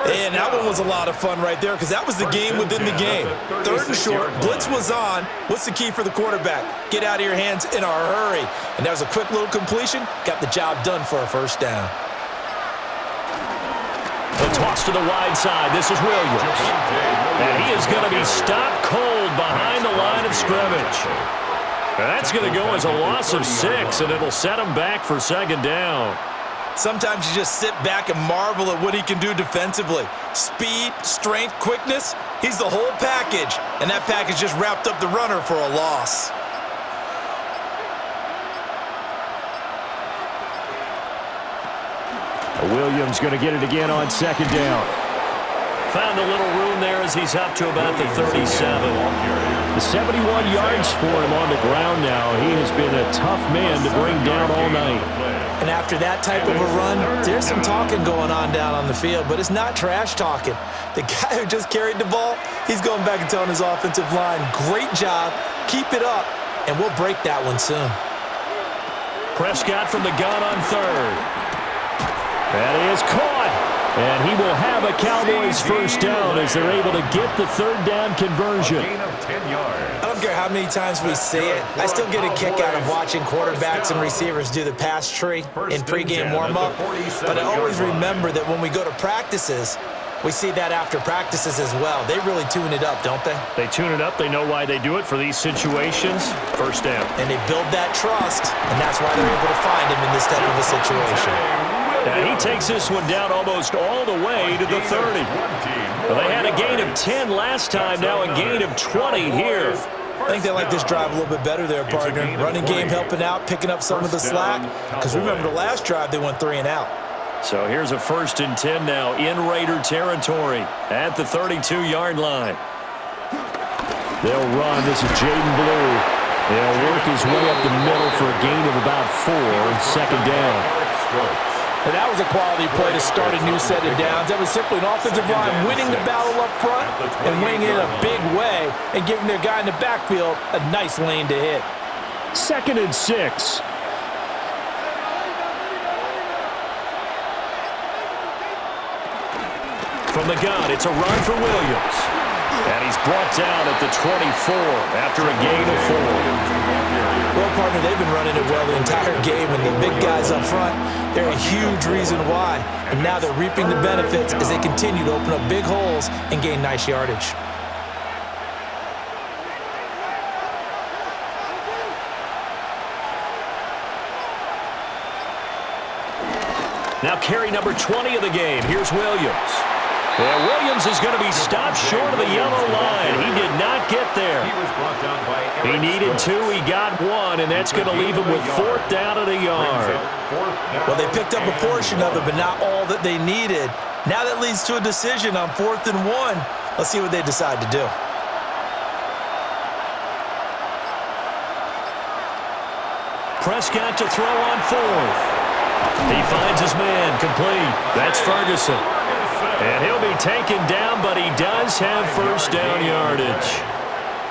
And that one was a lot of fun right there because that was the game within the game. 3rd and short, blitz was on. What's the key for the quarterback? Get out of your hands in a hurry. And that was a quick little completion. Got the job done for a first down. The toss to the wide side. This is Williams. And he is going to be stopped cold behind the line of scrimmage. That's going to go as a loss of 6, and it'll set him back for 2nd down. Sometimes you just sit back and marvel at what he can do defensively. Speed, strength, quickness, he's the whole package. And that package just wrapped up the runner for a loss. Williams going to get it again on 2nd down. Found a little room there as he's up to about the 37. 71 yards for him on the ground now. He has been a tough man to bring down all night. And after that type of a run, there's some talking going on down on the field, but it's not trash talking. The guy who just carried the ball, he's going back and telling his offensive line, great job, keep it up, and we'll break that one soon. Prescott from the gun on third. That is caught. And he will have a Cowboys first down as they're able to get the third down conversion. I don't care how many times we see it. I still get a kick out of watching quarterbacks and receivers do the pass tree in pregame warm-up. But I always remember that when we go to practices, we see that after practices as well. They really tune it up, don't they? They tune it up. They know why they do it for these situations. First down. And they build that trust, and that's why they're able to find him in this type of a situation. And he takes this one down almost all the way to the 30. Well, they had a gain of 10 last time, now a gain of 20 here. I think they like this drive a little bit better there, partner. Running game helping out, picking up some of the slack. Because remember the last drive, they went 3 and out. So here's a 1st and 10 now in Raider territory at the 32-yard line. They'll run. This is Jaden Blue. They'll work his way up the middle for a gain of about 4. 2nd down. And that was a quality play to start a new set of downs. That was simply an offensive line winning the battle up front and winning it in a big way and giving their guy in the backfield a nice lane to hit. 2nd and 6. From the gun, it's a run for Williams. And he's brought down at the 24 after a gain of 4. Well, partner, they've been running it well the entire game, and the big guys up front, they're a huge reason why. And now they're reaping the benefits as they continue to open up big holes and gain nice yardage. Now carry number 20 of the game. Here's Williams. And Williams is going to be stopped short of the yellow line. He did not get there. He needed 2. He got 1, and that's going to leave him with 4th down at a yard. Well, they picked up a portion of it, but not all that they needed. Now that leads to a decision on 4th and 1. Let's see what they decide to do. Prescott to throw on 4th. He finds his man complete. That's Ferguson. And he'll be taken down, but he does have first down yardage.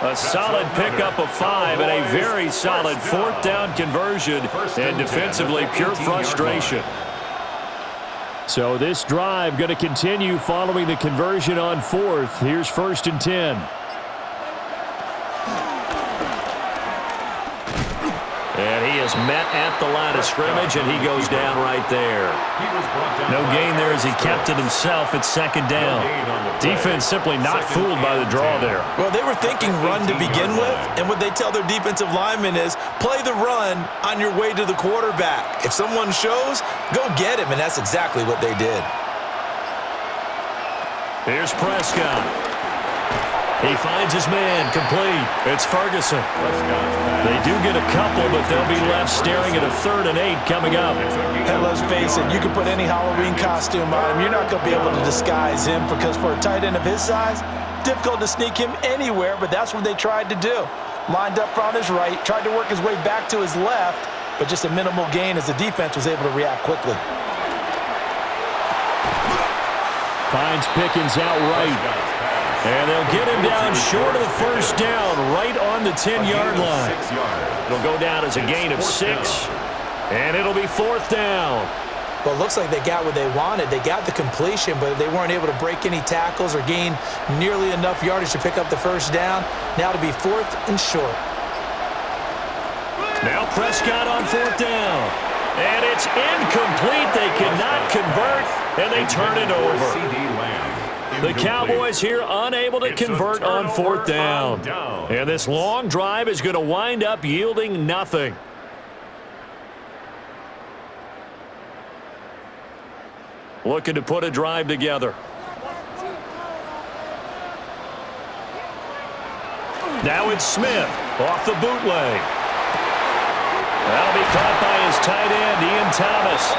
A solid pickup of 5 and a very solid 4th down conversion, and defensively pure frustration. So this drive going to continue following the conversion on 4th. Here's 1st and 10. And he is met at the line of scrimmage, and he goes down right there. No gain there as he kept it himself at 2nd down. Defense simply not fooled by the draw there. Well, they were thinking run to begin with, and what they tell their defensive linemen is play the run on your way to the quarterback. If someone shows, go get him, and that's exactly what they did. Here's Prescott. He finds his man complete. It's Ferguson. They do get a couple, but they'll be left staring at a 3rd and 8 coming up. And let's face it, you can put any Halloween costume on him. You're not going to be able to disguise him because for a tight end of his size, difficult to sneak him anywhere, but that's what they tried to do. Lined up on his right, tried to work his way back to his left, but just a minimal gain as the defense was able to react quickly. Finds Pickens out right. And they'll get him down short of the first down, right on the 10-yard line. It'll go down as a gain of 6, and it'll be 4th down. Well, it looks like they got what they wanted. They got the completion, but they weren't able to break any tackles or gain nearly enough yardage to pick up the first down. Now to be 4th and short. Now Prescott on 4th down. And it's incomplete. They cannot convert, and they turn it over. The Cowboys here unable to convert on 4th down. And this long drive is going to wind up yielding nothing. Looking to put a drive together. Now it's Smith off the bootleg. That'll be caught by his tight end, Ian Thomas.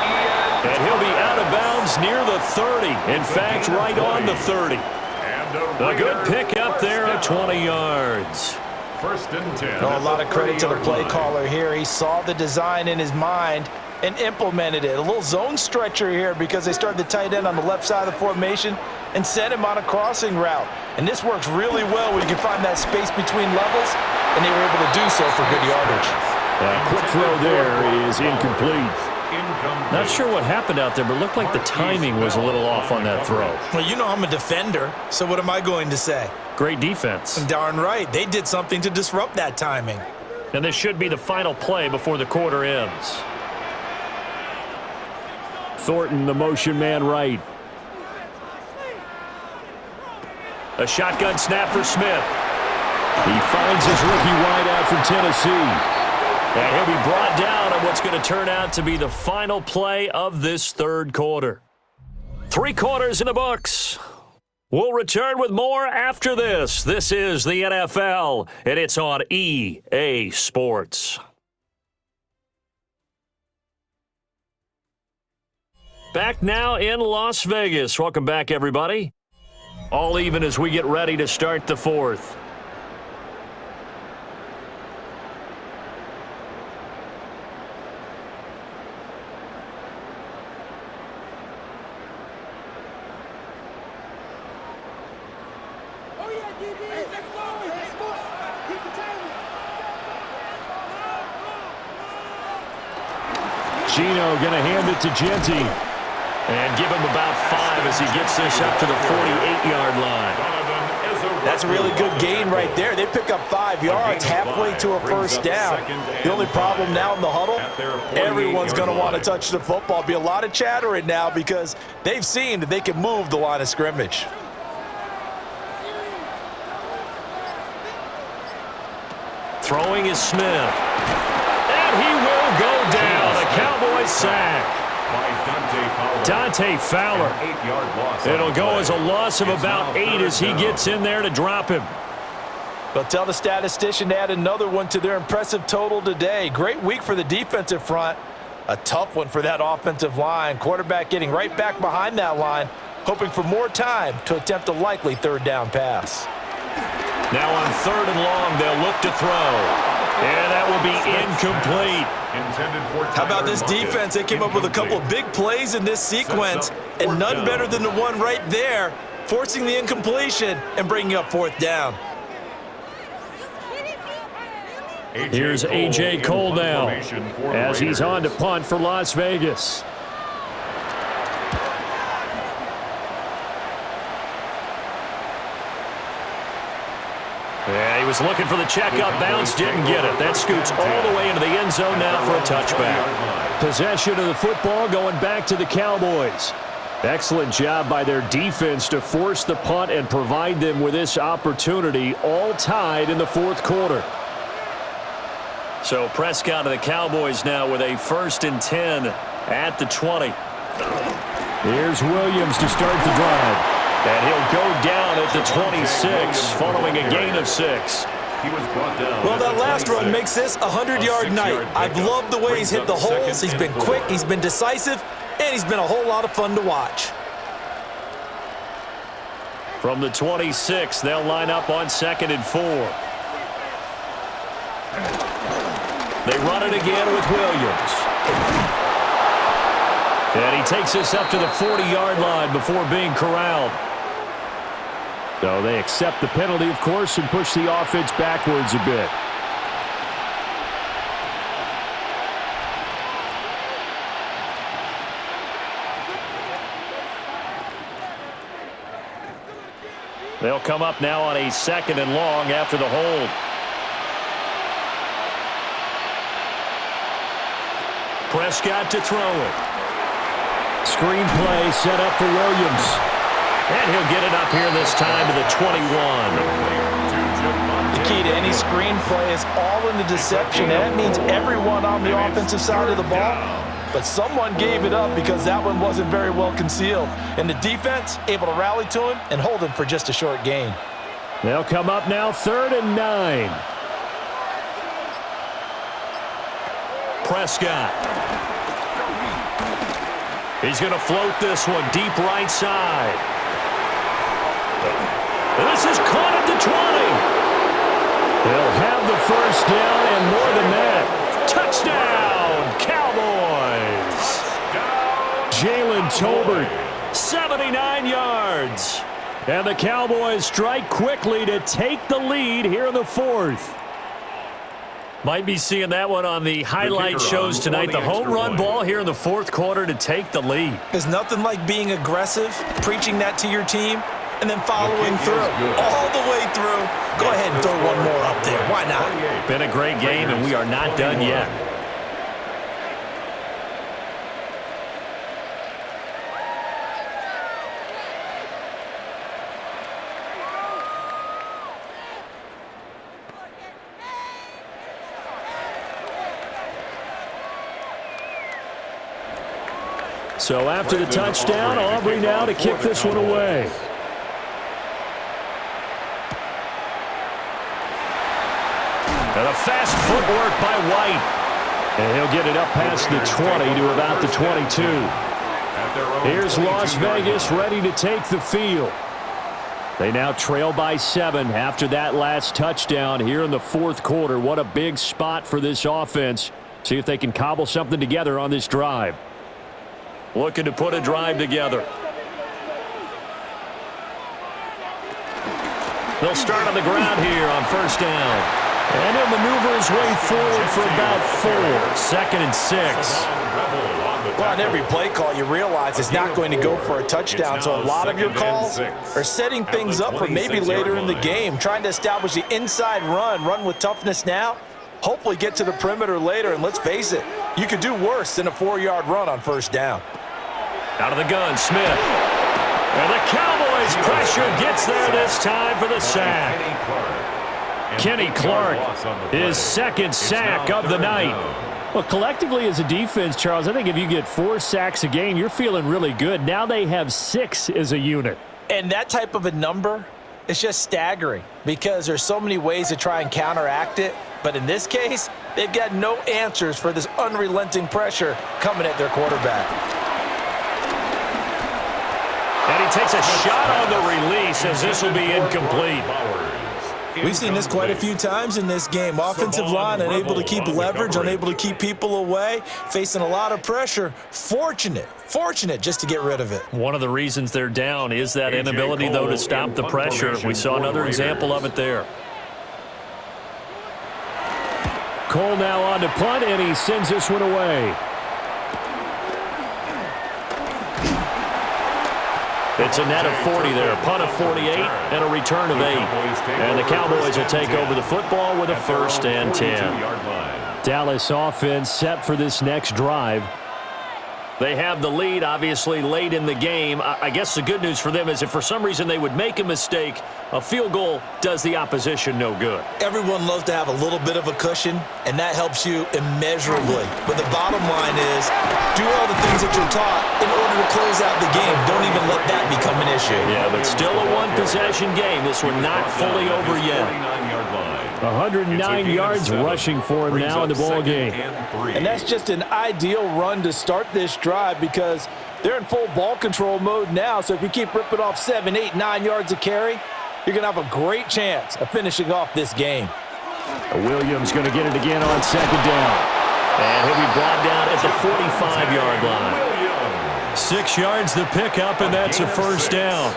And he'll be out of bounds near the 30. In fact, right on the 30. A good pickup there of 20 yards. First and 10. A lot of credit to the play caller here. He saw the design in his mind and implemented it. A little zone stretcher here because they started the tight end on the left side of the formation and sent him on a crossing route. And this works really well when you can find that space between levels, and they were able to do so for good yardage. Quick throw there is incomplete. Not sure what happened out there, but it looked like the timing was a little off on that throw. Well, you know I'm a defender, so what am I going to say? Great defense. Darn right. They did something to disrupt that timing. And this should be the final play before the quarter ends. Thornton, the motion man right. A shotgun snap for Smith. He finds his rookie wideout from Tennessee. And he'll be brought down on what's going to turn out to be the final play of this third quarter. 3 quarters in the books. We'll return with more after this. This is the NFL, and it's on EA Sports. Back now in Las Vegas. Welcome back, everybody. All even as we get ready to start the fourth. Gino going to hand it to Genty. And give him about 5 as he gets this up to the 48-yard line. That's a really good gain right there. They pick up 5 yards halfway to a first down. The only problem now in the huddle, everyone's going to want to touch the football. Be a lot of chattering now because they've seen that they can move the line of scrimmage. Throwing is Smith. And he will go down. A Cowboys sack. Dante Fowler. It'll go as a loss of about 8 as he gets in there to drop him. They'll tell the statistician to add another one to their impressive total today. Great week for the defensive front. A tough one for that offensive line. Quarterback getting right back behind that line, hoping for more time to attempt a likely third down pass. Now on 3rd and long, they'll look to throw. And that will be incomplete. How about this defense? They came up with a couple of big plays in this sequence, and none better than the one right there, forcing the incompletion and bringing up 4th down. Here's A.J. Cole now as he's on to punt for Las Vegas. Yeah, he was looking for the check-up bounce, didn't get it. That scoots all the way into the end zone now for a touchback. Possession of the football going back to the Cowboys. Excellent job by their defense to force the punt and provide them with this opportunity, all tied in the 4th quarter. So Prescott of the Cowboys now with a 1st and 10 at the 20. Here's Williams to start the drive. And he'll go down at the 26 following a gain of 6. Well, that last run makes this a 100-yard night. I've loved the way he's hit the holes. He's been quick, he's been decisive, and he's been a whole lot of fun to watch. From the 26, they'll line up on 2nd and 4. They run it again with Williams. And he takes this up to the 40-yard line before being corralled. So they accept the penalty, of course, and push the offense backwards a bit. They'll come up now on a 2nd and long after the hold. Prescott to throw it. Screen play set up for Williams. And he'll get it up here this time to the 21. The key to any screen play is all in the deception. That means everyone on the offensive side of the ball. But someone gave it up because that one wasn't very well concealed. And the defense able to rally to him and hold him for just a short gain. They'll come up now 3rd and 9. Prescott. He's going to float this one deep right side. This is caught at the 20. They'll have first down and more than that. Touchdown, Cowboys! Jalen Tolbert. 79 yards. And the Cowboys strike quickly to take the lead here in the fourth. Might be seeing that one on the highlight shows tonight. The home run ball here in the fourth quarter to take the lead. There's nothing like being aggressive, preaching that to your team, and then following through, all the way through. Go ahead and throw one more up there. Why not? Been a great game, and we are not done yet. So after the touchdown, Aubrey now to kick this one away. And a fast footwork by White. And he'll get it up past the 20 to about the 22. Here's Las Vegas ready to take the field. They now trail by 7 after that last touchdown here in the fourth quarter. What a big spot for this offense. See if they can cobble something together on this drive. Looking to put a drive together. They'll start on the ground here on first down. And he'll maneuver his way forward for about 4. 2nd and 6. Well, on every play call, you realize it's not going to go for a touchdown, so a lot of your calls are setting things up for maybe later in the game, trying to establish the inside run with toughness now, hopefully get to the perimeter later, and let's face it, you could do worse than a 4-yard run on first down. Out of the gun, Smith. And the Cowboys pressure gets there this time for the sack. Kenny Clark, his 2nd sack of the night. Well, collectively as a defense, Charles, I think if you get 4 sacks a game, you're feeling really good. Now they have 6 as a unit. And that type of a number is just staggering because there's so many ways to try and counteract it. But in this case, they've got no answers for this unrelenting pressure coming at their quarterback. And he takes a shot on the release as this will be incomplete. We've seen this quite a few times in this game. Offensive line unable to keep leverage, unable to keep people away, facing a lot of pressure. Fortunate just to get rid of it. One of the reasons they're down is that inability, though, to stop the pressure. We saw another example of it there. Cole now on to punt, and he sends this one away. It's a net of 40 there, punt of 48, and a return of 8. And the Cowboys will take over the football with a 1st and 10. Dallas offense set for this next drive. They have the lead, obviously, late in the game. I guess the good news for them is if for some reason they would make a mistake, a field goal does the opposition no good. Everyone loves to have a little bit of a cushion, and that helps you immeasurably. But the bottom line is, do all the things that you're taught in order to close out the game. Don't even let that become an issue. Yeah, but still a one-possession game. This one not fully over yet. 109 yards rushing for him now in the ball game. And that's just an ideal run to start this drive because they're in full ball control mode now. So if you keep ripping off 7, 8, 9 yards of carry, you're going to have a great chance of finishing off this game. Williams going to get it again on 2nd down. And he'll be brought down at the 45-yard line. 6 yards the pickup, and that's a 1st down.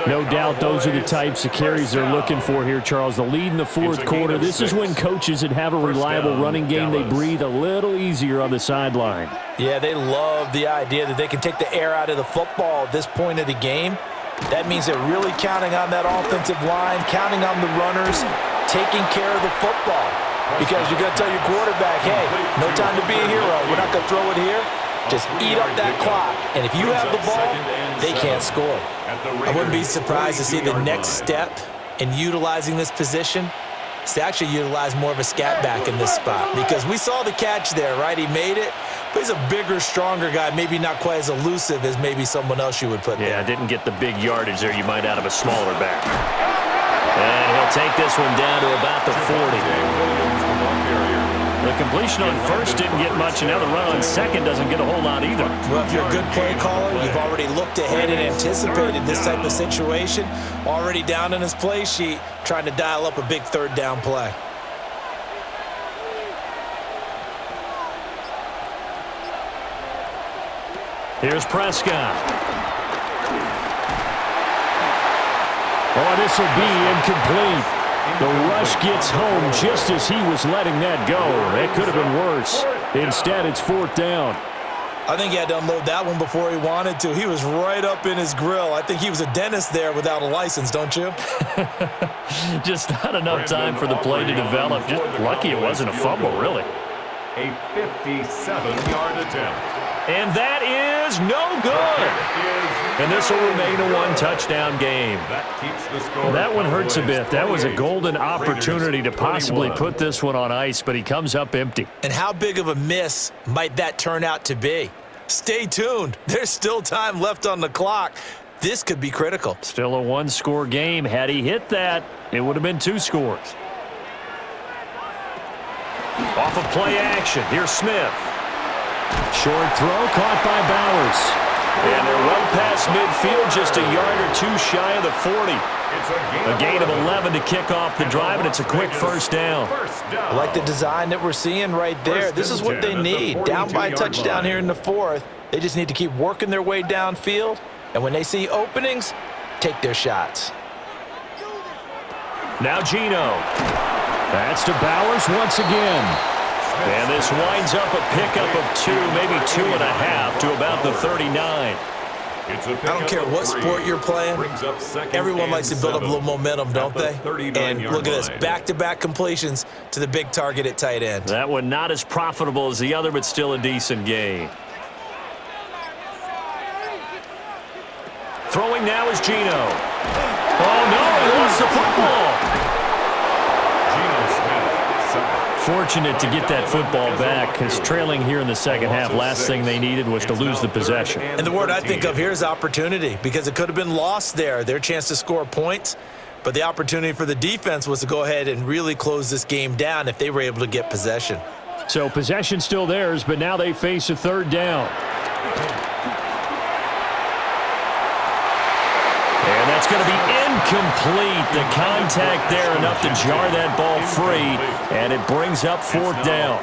No doubt those are the types of carries they're looking for here, Charles. The lead in the fourth quarter. This is when coaches that have a reliable running game, they breathe a little easier on the sideline. Yeah, they love the idea that they can take the air out of the football at this point of the game. That means they're really counting on that offensive line, counting on the runners, taking care of the football. Because you're going to tell your quarterback, hey, no time to be a hero. We're not going to throw it here. Just eat up that clock. And if you have the ball, they can't score. I wouldn't be surprised to see the next step in utilizing this position is to actually utilize more of a scat back in this spot. Because we saw the catch there, right? He made it. But he's a bigger, stronger guy, maybe not quite as elusive as maybe someone else you would put there. Yeah, didn't get the big yardage there you might out of a smaller back. And he'll take this one down to about the 40. The completion on first didn't get much, and now the run on second doesn't get a whole lot either. Well, if you're a good play caller, you've already looked ahead and anticipated this type of situation. Already down in his play sheet, trying to dial up a big 3rd down play. Here's Prescott. Oh, this will be incomplete. The rush gets home just as he was letting that go. It could have been worse. Instead, it's 4th down. I think he had to unload that one before he wanted to. He was right up in his grill. I think he was a dentist there without a license, don't you? Just not enough time for the play to develop. Just lucky it wasn't a fumble, really. A 57-yard attempt. And that is no good. And this will remain a one-touchdown game. That one hurts a bit. That was a golden opportunity to possibly put this one on ice, but he comes up empty. And how big of a miss might that turn out to be? Stay tuned. There's still time left on the clock. This could be critical. Still a one-score game. Had he hit that, it would have been 2 scores. Off of play action, here's Smith. Short throw caught by Bowers. And they're well past midfield, just a yard or 2 shy of the 40. A gain of 11 to kick off the drive, and it's a quick first down. I like the design that we're seeing right there. This is what they need. Down by a touchdown here in the 4th. They just need to keep working their way downfield. And when they see openings, take their shots. Now Geno. That's to Bowers once again. And this winds up a pickup of 2, maybe 2.5 to about the 39. I don't care what sport you're playing. Everyone likes to build up a little momentum, don't they? And look at this, back-to-back completions to the big target at tight end. That one not as profitable as the other, but still a decent gain. Throwing now is Geno. Oh, no, he lost the football. Fortunate to get that football back, because trailing here in the second half, last thing they needed was to lose the possession. And the word I think of here is opportunity, because it could have been lost there, their chance to score points. But the opportunity for the defense was to go ahead and really close this game down if they were able to get possession. So possession still theirs, but now they face a 3rd down. And that's going to be incomplete. The contact there enough to jar that ball free, and it brings up 4th down.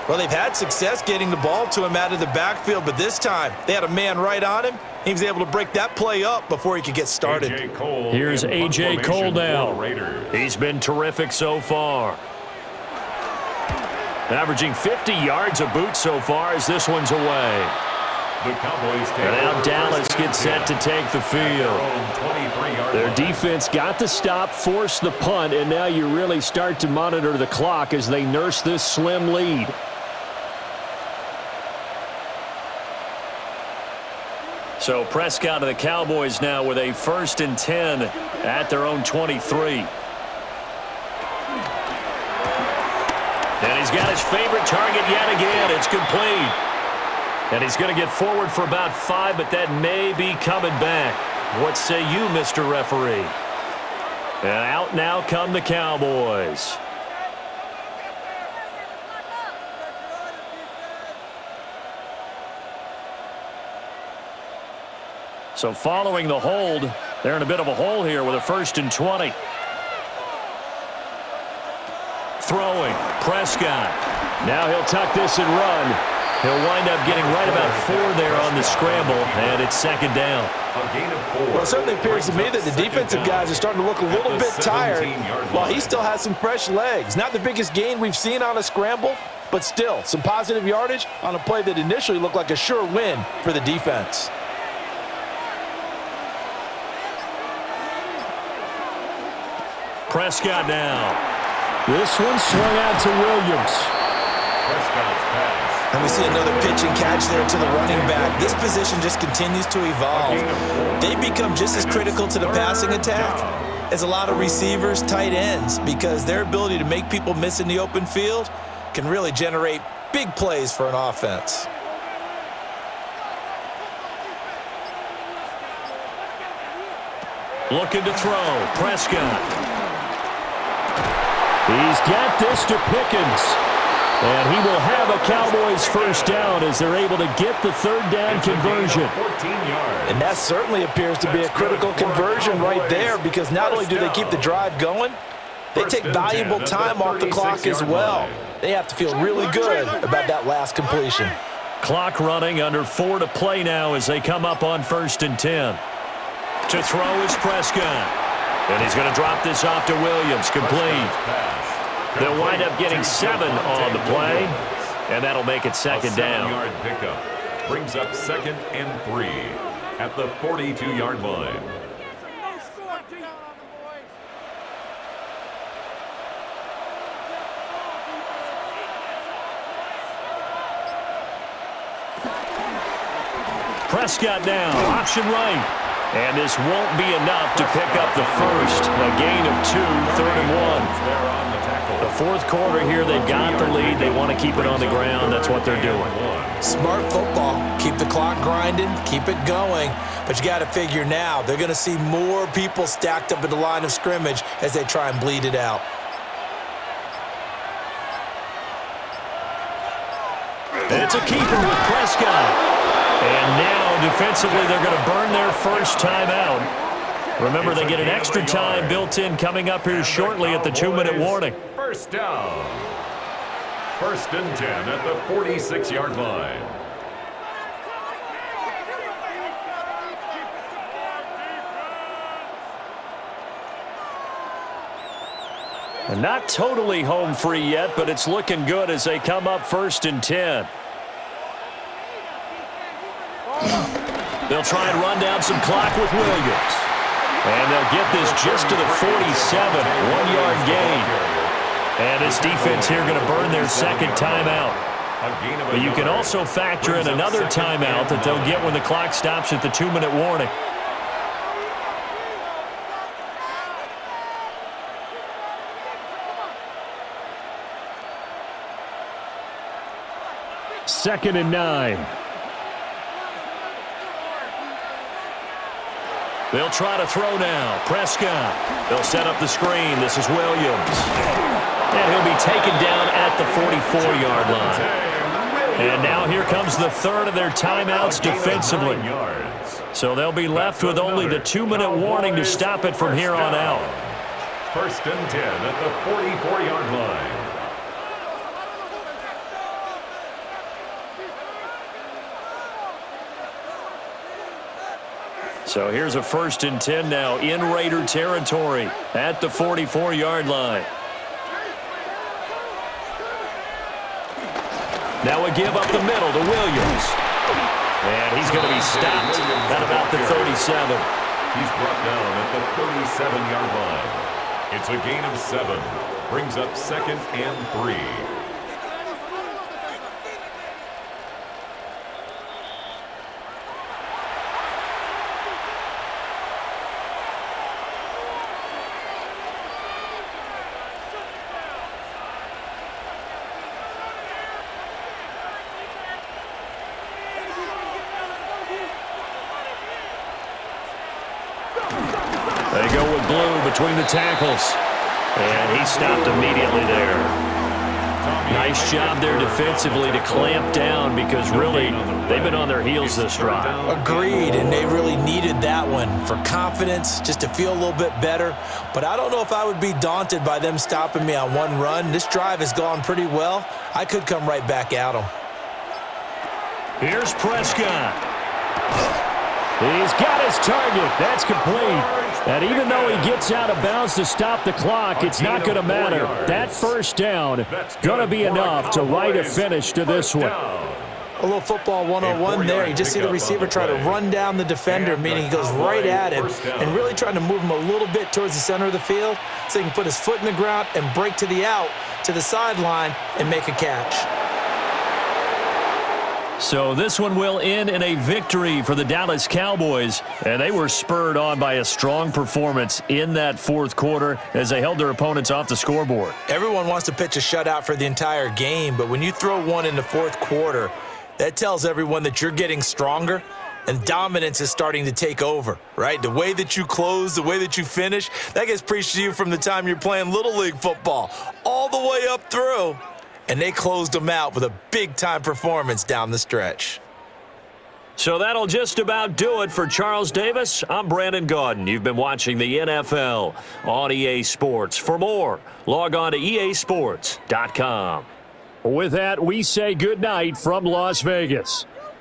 Well, they've had success getting the ball to him out of the backfield, but this time they had a man right on him. He was able to break that play up before he could get started. Here's A.J. Cole now. He's been terrific so far. Averaging 50 yards a boot so far as this one's away. The Cowboys take and now Dallas gets set to take the field. Their defense got the stop, forced the punt, and now you really start to monitor the clock as they nurse this slim lead. So Prescott of the Cowboys now with a 1st and 10 at their own 23. And he's got his favorite target yet again. It's complete. And he's going to get forward for about 5, but that may be coming back. What say you, Mr. Referee? And out now come the Cowboys. So following the hold, they're in a bit of a hole here with a 1st and 20. Throwing, Prescott. Now he'll tuck this and run. He'll wind up getting right about 4 there on the scramble, and it's 2nd down. Well, it certainly appears to me that the defensive guys are starting to look a little bit tired, while he still has some fresh legs. Not the biggest gain we've seen on a scramble, but still some positive yardage on a play that initially looked like a sure win for the defense. Prescott now. This one swung out to Williams. Prescott's pass. And we see another pitch and catch there to the running back. This position just continues to evolve. They become just as critical to the passing attack as a lot of receivers, tight ends, because their ability to make people miss in the open field can really generate big plays for an offense. Looking to throw, Prescott. He's got this to Pickens. And he will have a Cowboys 1st down as they're able to get the 3rd down conversion. And that certainly appears to be a critical conversion right there, because not only do they keep the drive going, they take valuable time off the clock as well. They have to feel really good about that last completion. Clock running, under 4 to play now as they come up on 1st and 10. To throw is Prescott. And he's going to drop this off to Williams, complete. They'll wind up getting 7 on the play, and that'll make it 2nd down. 7-yard pickup brings up 2nd and 3 at the 42-yard line. Prescott now, option right. And this won't be enough to pick up the first. A gain of 2, 3rd and 1. The fourth quarter here, they've got the lead. They want to keep it on the ground. That's what they're doing. Smart football. Keep the clock grinding, keep it going. But you got to figure now, they're going to see more people stacked up at the line of scrimmage as they try and bleed it out. It's a keeper with Prescott. And now, defensively, they're going to burn their first timeout. Remember, they get an extra time built in coming up here shortly at the 2-minute warning. First down. 1st and 10 at the 46-yard line. And not totally home free yet, but it's looking good as they come up 1st and 10. They'll try and run down some clock with Williams. And they'll get this just to the 47, 1-yard gain. And this defense here going to burn their 2nd timeout. But you can also factor in another timeout that they'll get when the clock stops at the 2-minute warning. Second and 9. They'll try to throw now. Prescott. They'll set up the screen. This is Williams. And he'll be taken down at the 44-yard line. And now here comes the 3rd of their timeouts defensively. So they'll be left with only the 2-minute warning to stop it from here on out. 1st and 10 at the 44-yard line. So here's a 1st and 10 now in Raider territory at the 44-yard line. Now a give up the middle to Williams. And he's going to be stopped at about the 37. He's brought down at the 37-yard line. It's a gain of 7. Brings up 2nd and 3. They go with Blue between the tackles. And he stopped immediately there. Nice job there defensively to clamp down because really they've been on their heels this drive. Agreed, and they really needed that one for confidence, just to feel a little bit better. But I don't know if I would be daunted by them stopping me on one run. This drive has gone pretty well. I could come right back at them. Here's Prescott. He's got his target. That's complete. And even though he gets out of bounds to stop the clock, it's not going to matter. That first down going to be enough to write a finish to this one. A little football 101 there. You just see the receiver try to run down the defender, meaning he goes right at him and really trying to move him a little bit towards the center of the field so he can put his foot in the ground and break to the out, to the sideline, and make a catch. So this one will end in a victory for the Dallas Cowboys, and they were spurred on by a strong performance in that fourth quarter as they held their opponents off the scoreboard. Everyone wants to pitch a shutout for the entire game, but when you throw one in the fourth quarter, that tells everyone that you're getting stronger and dominance is starting to take over, right? The way that you close, the way that you finish, that gets preached to you from the time you're playing Little League football all the way up through. And they closed them out with a big-time performance down the stretch. So that'll just about do it for Charles Davis. I'm Brandon Gaudin. You've been watching the NFL on EA Sports. For more, log on to easports.com. With that, we say goodnight from Las Vegas.